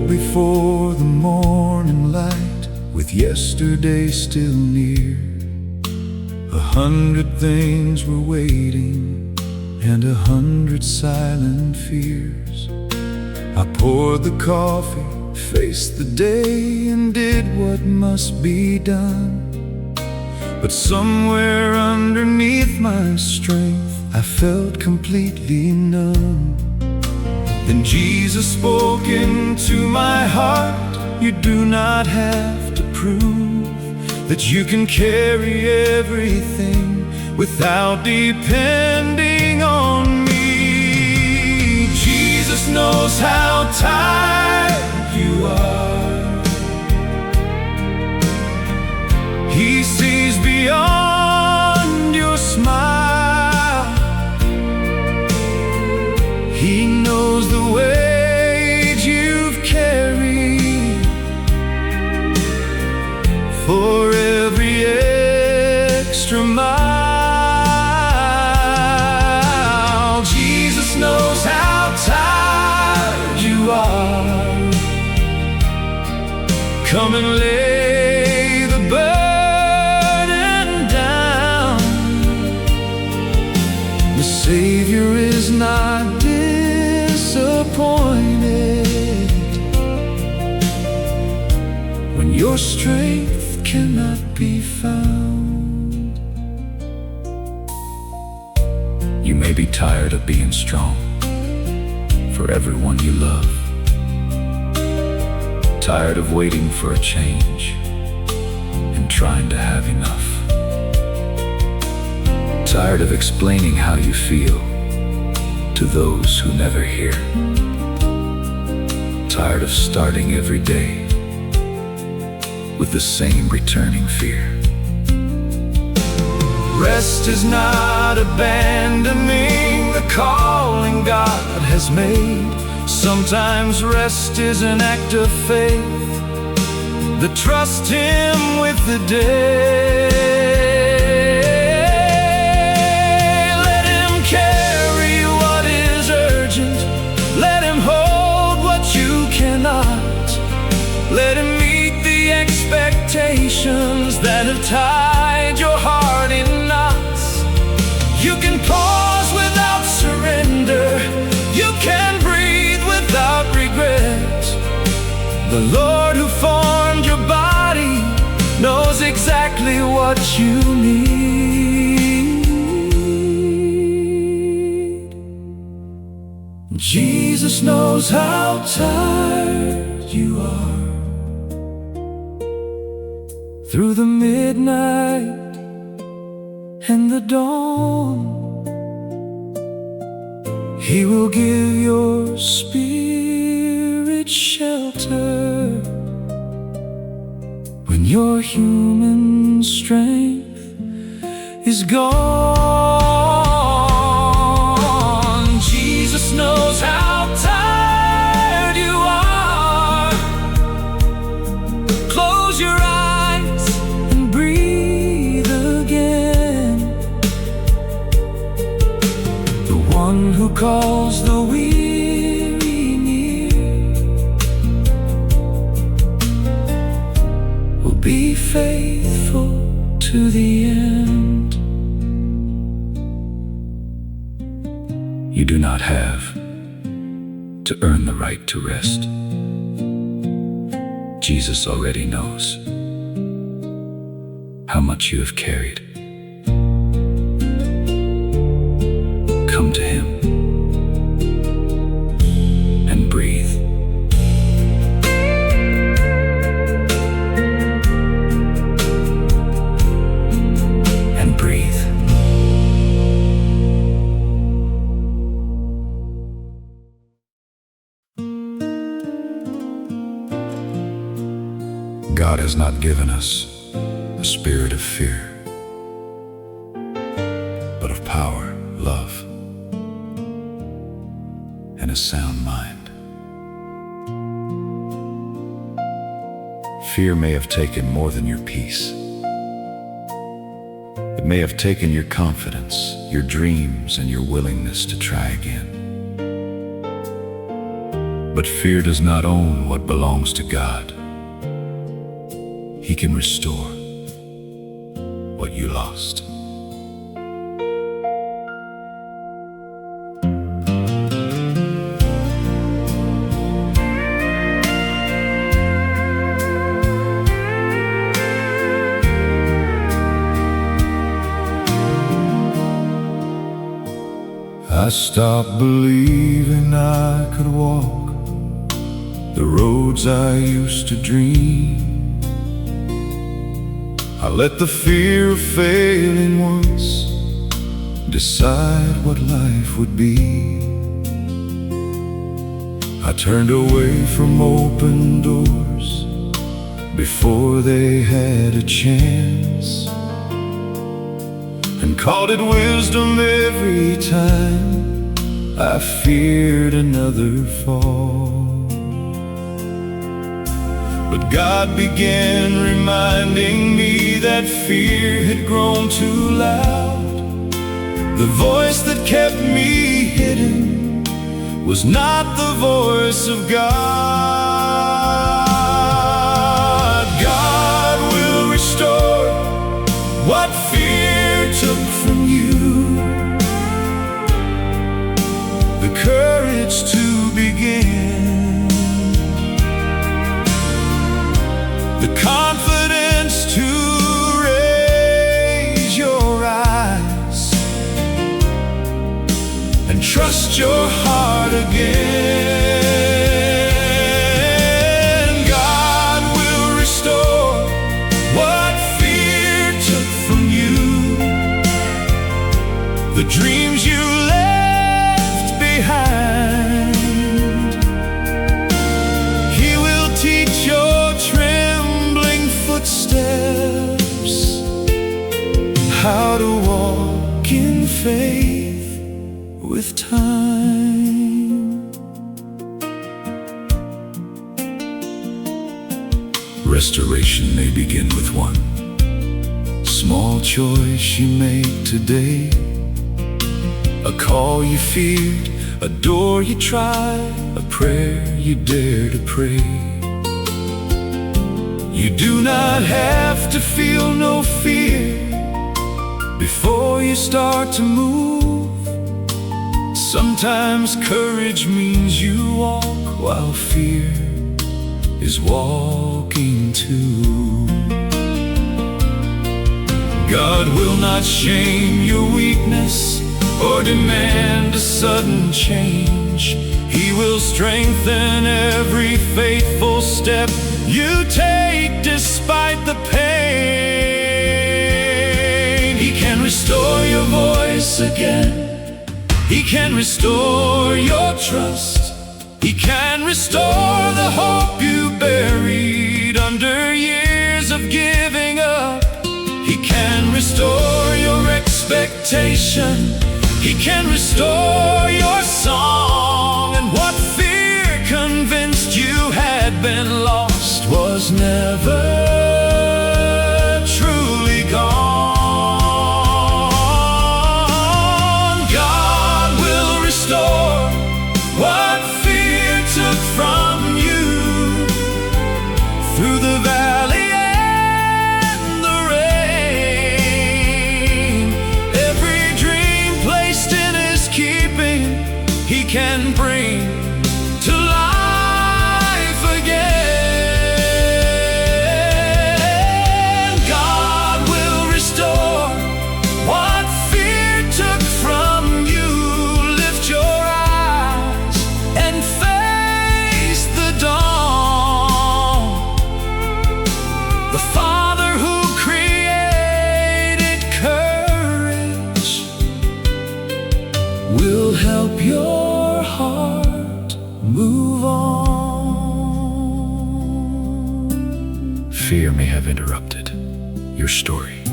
Before the morning light, with yesterday still near, 100 things were waiting, and 100 silent fears. I poured the coffee, faced the day, and did what must be done. But somewhere underneath my strength, I felt completely numb. Then Jesus spoke into my heart, you do not have to prove that you can carry everything without depending on me. Jesus knows how tired you are. He sees beyond your smile. He knows the weight you've carried. For every extra mile, Jesus knows how tired you are. Come and lay the burden down. The Savior is not disappointed when your strength cannot be found. You may be tired of being strong for everyone you love, tired of waiting for a change and trying to have enough, tired of explaining how you feel to those who never hear, tired of starting every day with the same returning fear. Rest is not abandoning the calling God has made. Sometimes rest is an act of faith that trusts Him with the day. Let Him carry what is urgent. Let Him hold what you cannot. Let Him meet the expectations that have tied your heart in knots. You can pause without surrender. You can breathe without regret. The Lord who formed your body knows exactly what you need. Jesus knows how tired you are. Through the midnight and the dawn, He will give your spirit shelter when your human strength is gone. Jesus knows how tired you are. Close your eyes and breathe again. The one who calls the weary near will be faithful to the end. You do not have to earn the right to rest. Jesus already knows how much you have carried. Come to Him and breathe. And breathe. God has not given us a spirit of fear, but of power, love, and a sound mind. Fear may have taken more than your peace. It may have taken your confidence, your dreams, and your willingness to try again. But fear does not own what belongs to God. He can restore what you lost. I stopped believing I could walk the roads I used to dream. I let the fear of failing once decide what life would be. I turned away from open doors before they had a chance, and called it wisdom every time I feared another fall. But God began reminding me that fear had grown too loud. The voice that kept me hidden was not the voice of God. God will restore what fear took from you, the courage to begin, the confidence to raise your eyes and trust your heart again. God will restore what fear took from you, the dreams you left behind. He will teach your trembling footsteps how to walk in faith with time. restoration may begin with one small choice you make today. A call you feared, a door you tried, a prayer you dare to pray. You do not have to feel no fear before you start to move. Sometimes courage means you walk while fear is walking too. God will not shame your weakness or demand a sudden change. He will strengthen every faithful step you take despite the pain. He can restore your voice again. He can restore your trust. He can restore the hope you buried under years of giving up. He can restore your expectation. He can restore your song. And what fear convinced you had been lost was never truly gone. God will restore what fear took from you through the valley and the rain. Every dream placed in His keeping, He can bring to life again. God will restore what fear took from you. Lift your eyes and face the dawn. The Father who created courage will help your heart move on. Fear may have interrupted your story,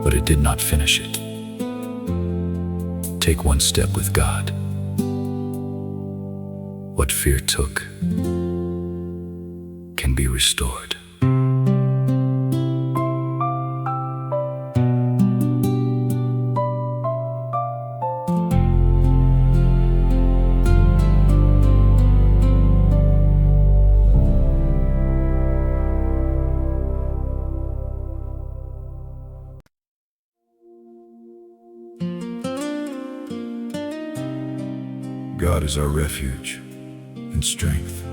but it did not finish it. Take one step with God. What fear took can be restored. God is our refuge and strength,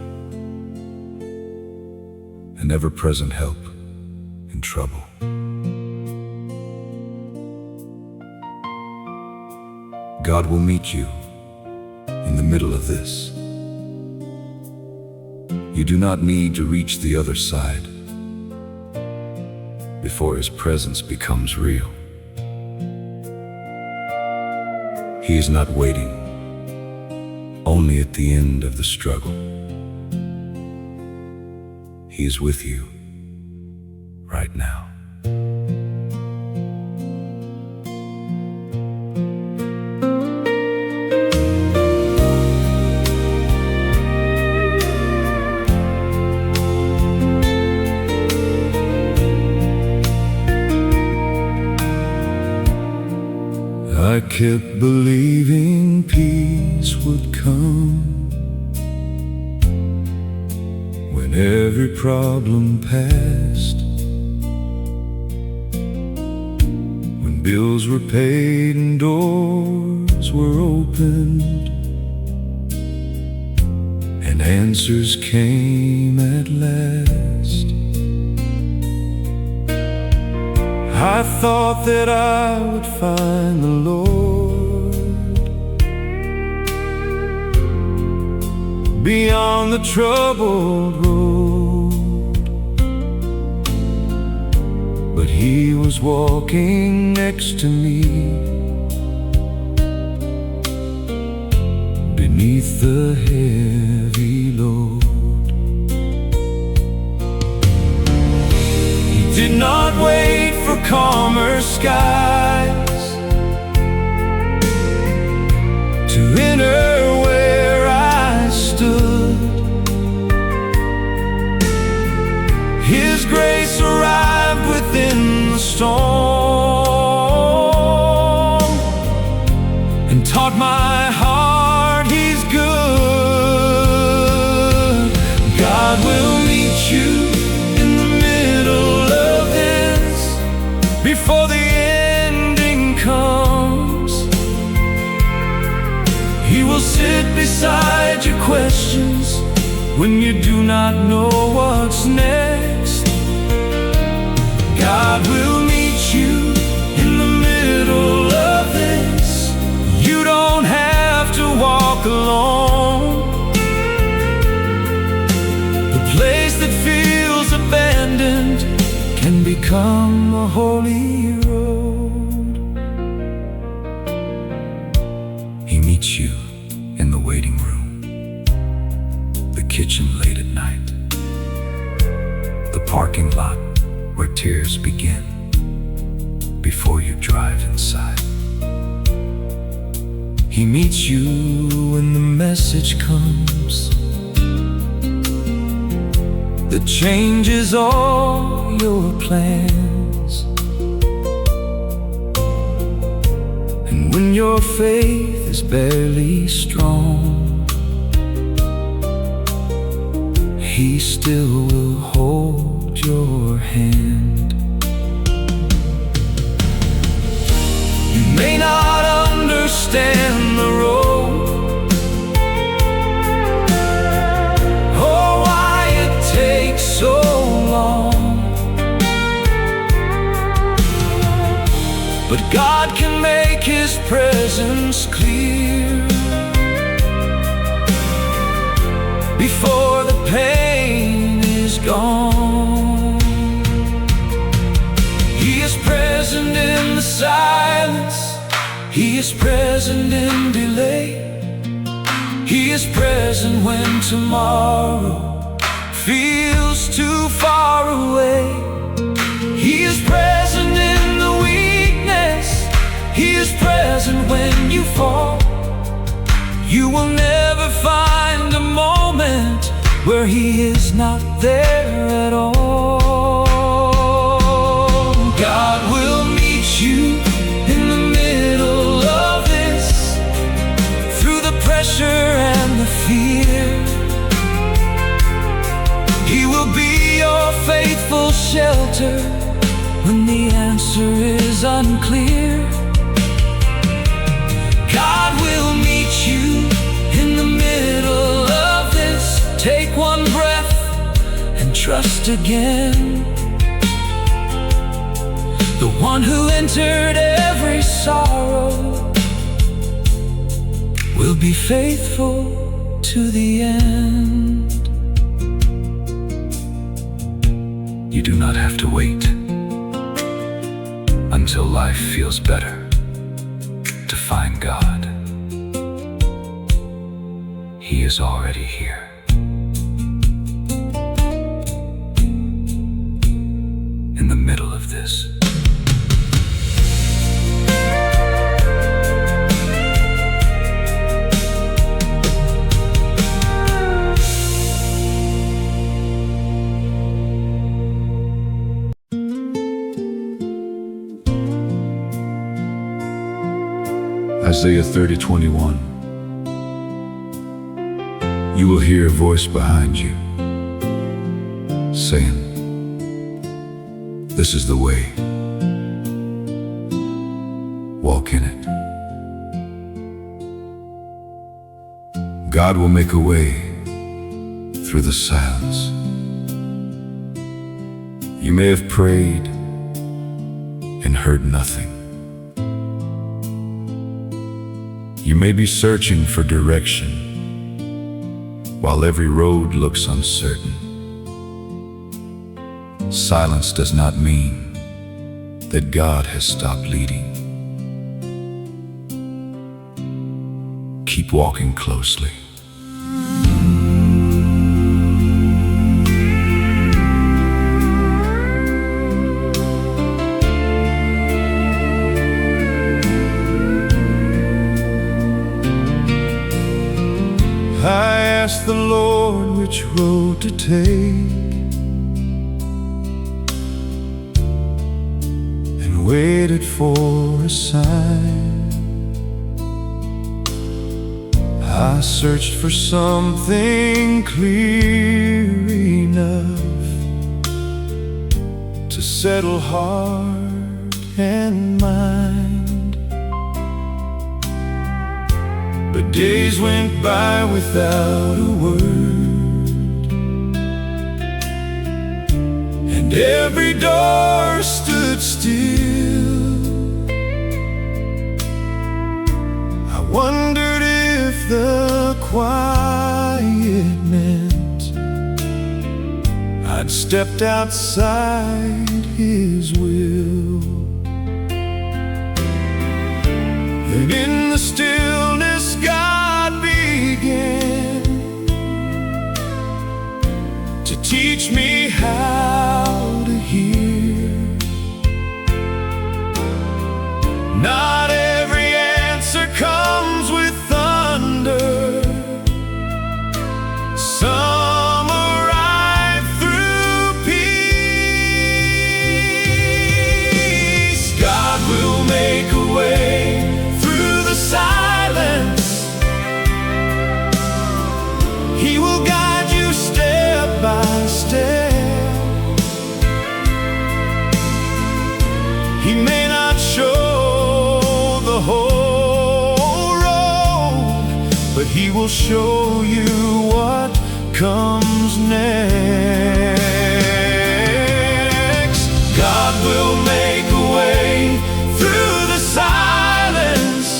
an ever-present help in trouble. God will meet you in the middle of this. You do not need to reach the other side before His presence becomes real. He is not waiting only at the end of the struggle. He is with you right now. I kept believing peace would come when every problem passed, when bills were paid and doors were opened, and answers came at last. I thought that I would find the Lord beyond the troubled road, but He was walking next to me beneath the heavy load. He did not wait for calmer skies to enter where I stood. and taught my heart He's good. God will meet you in the middle of this before the ending comes. He will sit beside your questions when you do not know what's next. God will meet you in the middle of this. You don't have to walk alone. The place that feels abandoned can become a holy road. He meets you in the waiting room, the kitchen late at night, the parking lot where tears begin before you drive inside. He meets you when the message comes that changes all your plans, and when your faith is barely strong, He still will hold your hand. You may not understand the road, or why it takes so long, but God can make His presence clear before the pain is gone. He is present in the silence. He is present in delay. He is present when tomorrow feels too far away. He is present in the weakness. He is present when you fall. You will never find a moment where He is not there at all. God will meet you in the middle of this, through the pressure and the fear. He will be your faithful shelter when the answer is unclear. God will meet you in the middle of this. Take one breath and trust again. The one who entered every sorrow will be faithful to the end. You do not have to wait until life feels better to find God. He is already here. In the middle of this. Isaiah 30:21. You will hear a voice behind you saying, "This is the way. Walk in it." God will make a way through the silence. You may have prayed and heard nothing. You may be searching for direction while every road looks uncertain. Silence does not mean that God has stopped leading. Keep walking closely. I asked the Lord which road to take, and waited for a sign. I searched for something clear enough to settle heart and mind, but days went by without a word, and every door stood still. I wondered if the quiet meant I'd stepped outside His will. And in the stillness God began to teach me how to hear. Not every answer comes with thunder. Some arrive through peace. God will make a way through the silence. He will guide you step by step. He may not show the whole road, but He will show you what comes next. God will make a way through the silence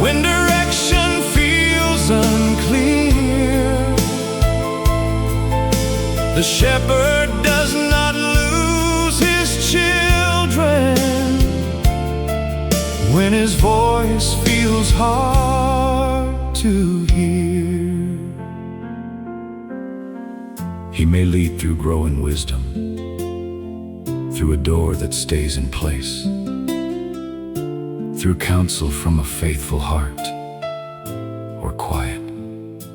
when direction feels unclear. The shepherd does not lose his children when his voice feels hard to hear. He may lead through growing wisdom, through a door that stays in place, through counsel from a faithful heart, or quiet,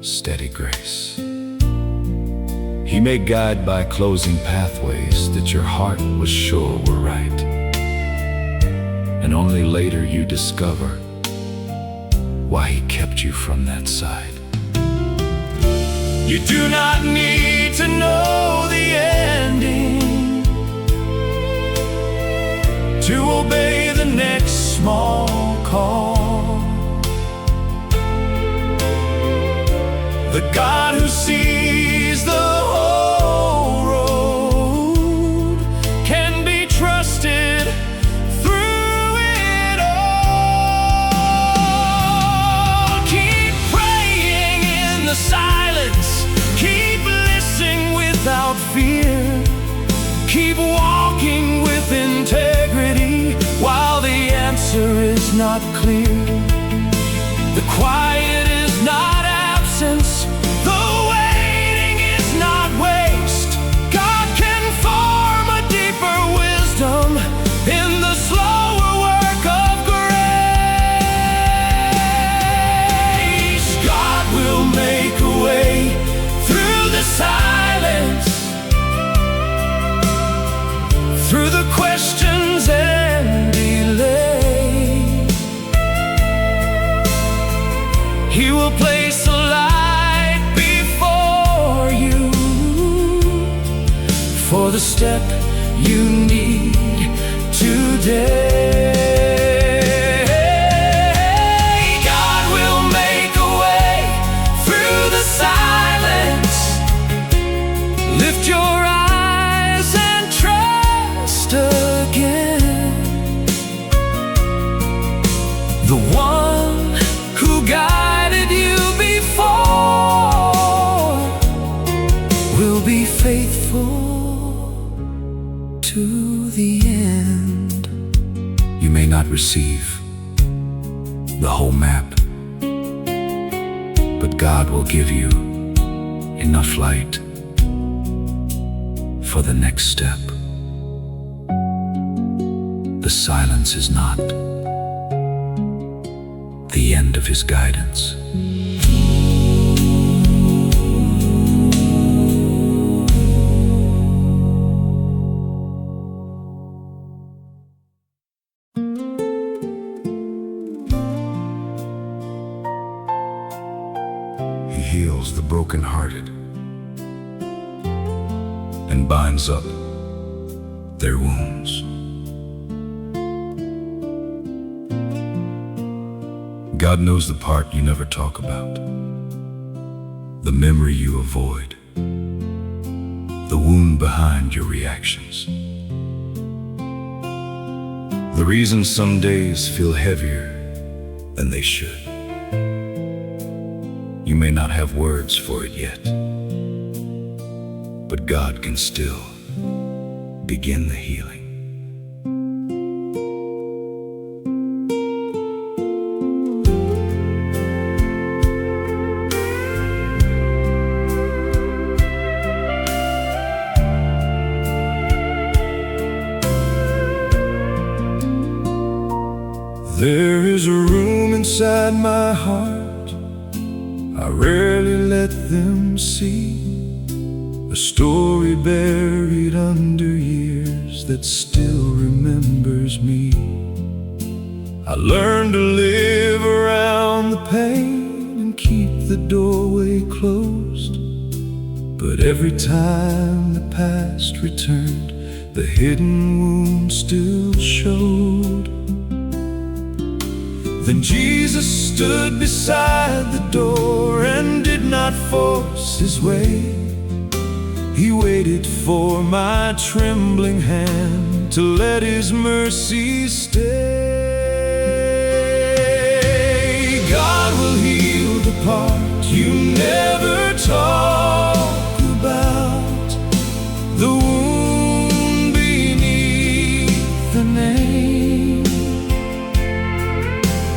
steady grace. He may guide by closing pathways that your heart was sure were right, and only later you discover why He kept you from that side. You do not need to know the ending to obey the next small call. The God who sees the whole road can be trusted through it all. Keep praying in the silence. Keep listening without fear. Keep walking with integrity while the answer is not clear. The quiet is not absence. The waiting is not waste. God can form a deeper wisdom in the slower work of grace. God will make a way through the silence, through the questions and delay. He will place a light before you for the step you need today. God will make a way through the silence. Lift your eyes and trust again. The one who guided you before will be faithful to the end. You may not receive the whole map, but God will give you enough light for the next step. The silence is not the end of His guidance. heals the brokenhearted and binds up their wounds. God knows the part you never talk about, the memory you avoid, the wound behind your reactions. The reason some days feel heavier than they should. You may not have words for it yet, but God can still begin the healing. There is a room inside my heart I rarely let them see, a story buried under years that still remembers me. I learned to live around the pain and keep the doorway closed, but every time the past returned, the hidden wound still showed. Then Jesus stood beside the door and did not force his way. He waited for my trembling hand to let his mercy stay. God will heal the part you never talk about, the wound beneath the name.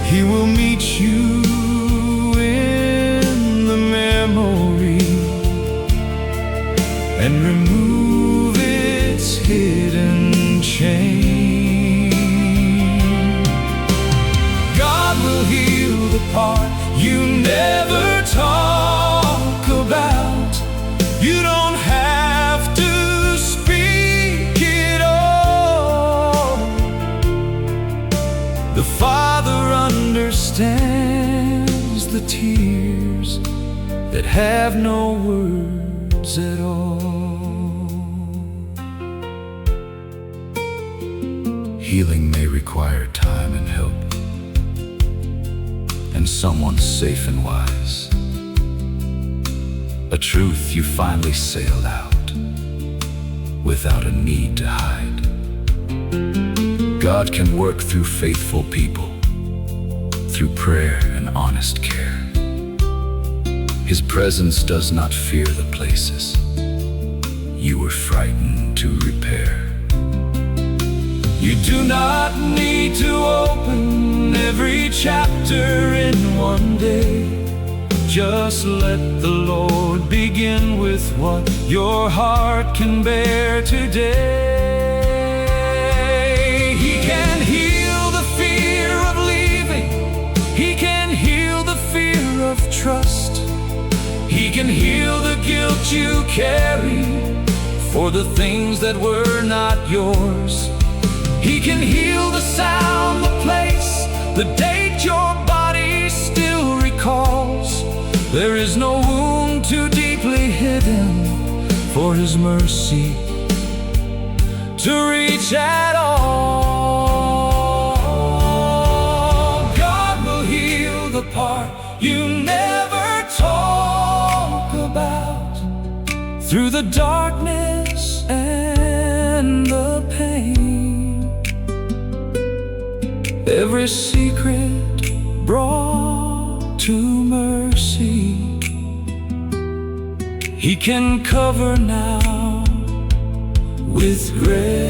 He will meet you in the memory and remove its hidden chain. God will heal the part you never talk about. You don't have to speak it all. The Father understands the tears that have no words at all. Healing may require time and help, and someone safe and wise, a truth you finally sailed out without a need to hide. God can work through faithful people, through prayer and honest care. His presence does not fear the places you were frightened to repair. You do not need to open every chapter in one day. Just let the Lord begin with what your heart can bear today. He can heal the fear of leaving. He can heal the fear of trust. He can heal the guilt you carry for the things that were not yours. He can heal the sound, the place, the date your body still recalls. There is no wound too deeply hidden for His mercy to reach at all. God will heal the part you never talk about, through the darkness and the pain. Every secret brought to mercy, He can cover now with grace.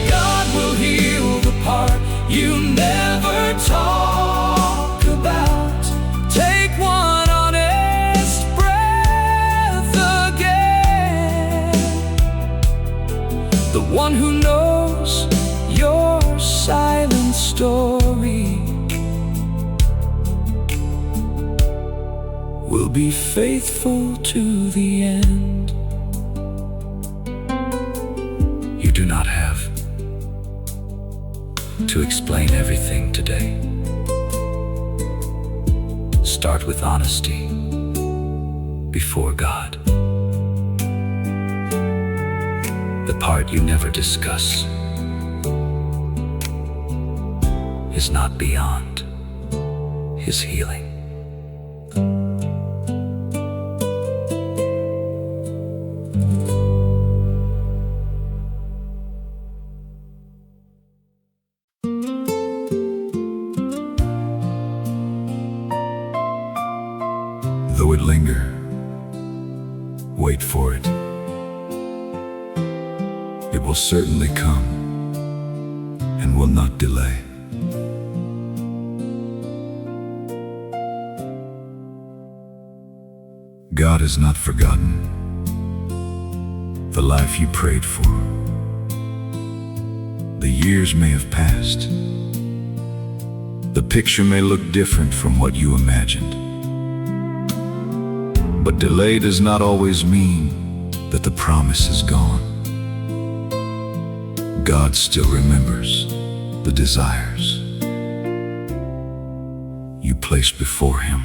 God will heal the part you never talk about. Take one honest breath again. The one who knows your silent story will be faithful to the end. You do not have to explain everything today. Start with honesty before God. The part you never discuss is not beyond His healing. Though it linger, wait for it. It will certainly come and will not delay. God has not forgotten the life you prayed for. The years may have passed. The picture may look different from what you imagined. But delay does not always mean that the promise is gone. God still remembers the desires you placed before Him.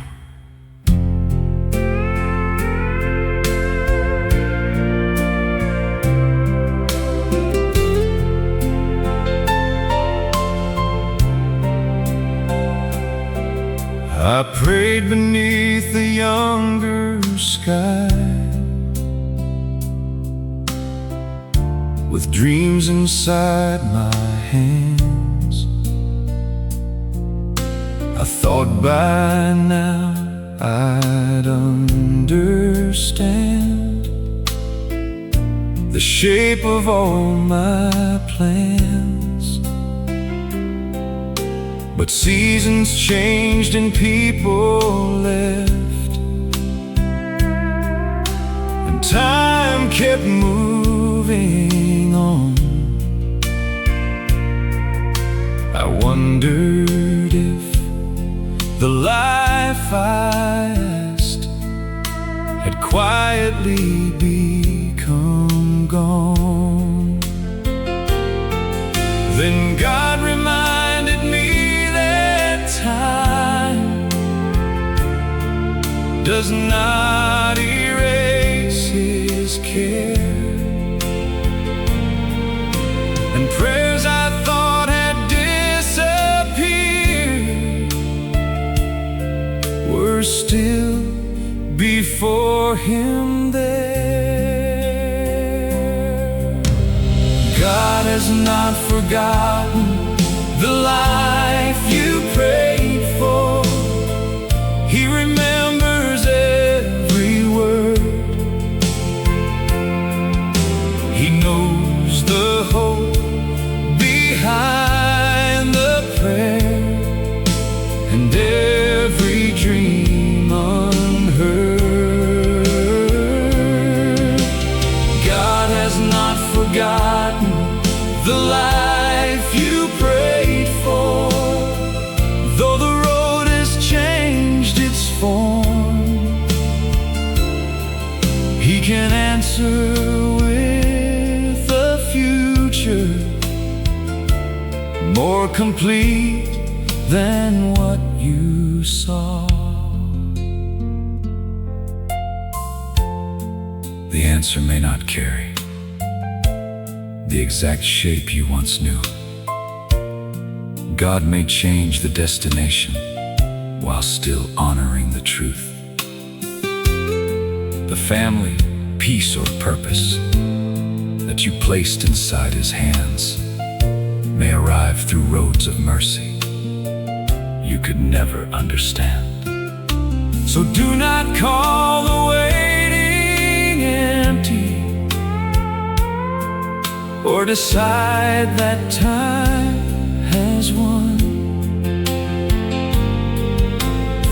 I prayed beneath the younger sky, with dreams inside my hands. I thought by now I'd understand the shape of all my plans. But seasons changed and people left, and time kept moving on. I wondered if the life I asked had quietly become gone. Then God reminded me time does not erase His care, and prayers I thought had disappeared were still before Him there. God has not forgotten the life you prayed for. He remembers every word. He knows the hope behind the prayer, and every dream unheard. God has not forgotten the life you prayed for. Though the road has changed its form, He can answer with a future more complete than what you saw. The answer may not carry the exact shape you once knew. God may change the destination while still honoring the truth. The family, peace, or purpose that you placed inside His hands may arrive through roads of mercy you could never understand. So do not call the waiting empty, or decide that time has won.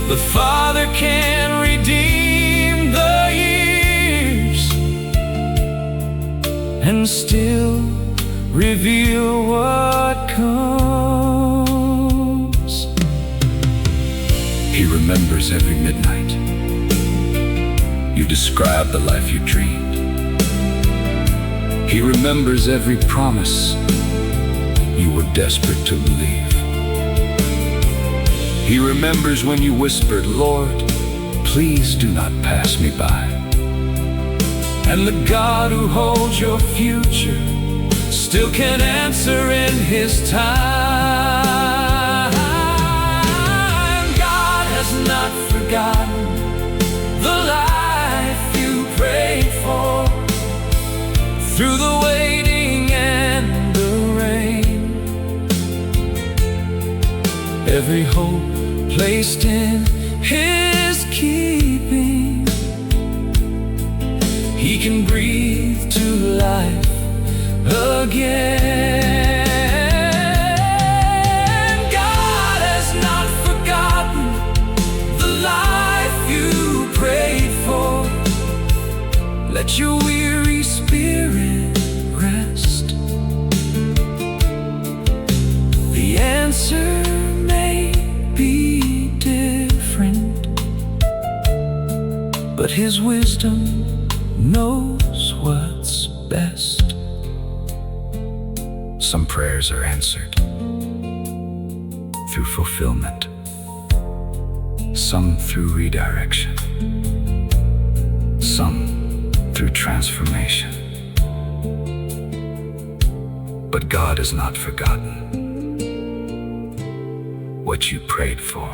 The Father can redeem the years and still reveal what comes. He remembers every midnight you describe the life you dreamed. He remembers every promise you were desperate to believe. He remembers when you whispered, "Lord, please do not pass me by." And the God who holds your future still can answer in His time. God has not forgotten the life you prayed for, through the waiting and the rain. Every hope placed in His keeping, He can breathe to life again. God has not forgotten the life you prayed for. Let your weary spirit rest. The answer may be different, but His wisdom knows what's best. Some prayers are answered through fulfillment, some through redirection, some through transformation. But God has not forgotten what you prayed for.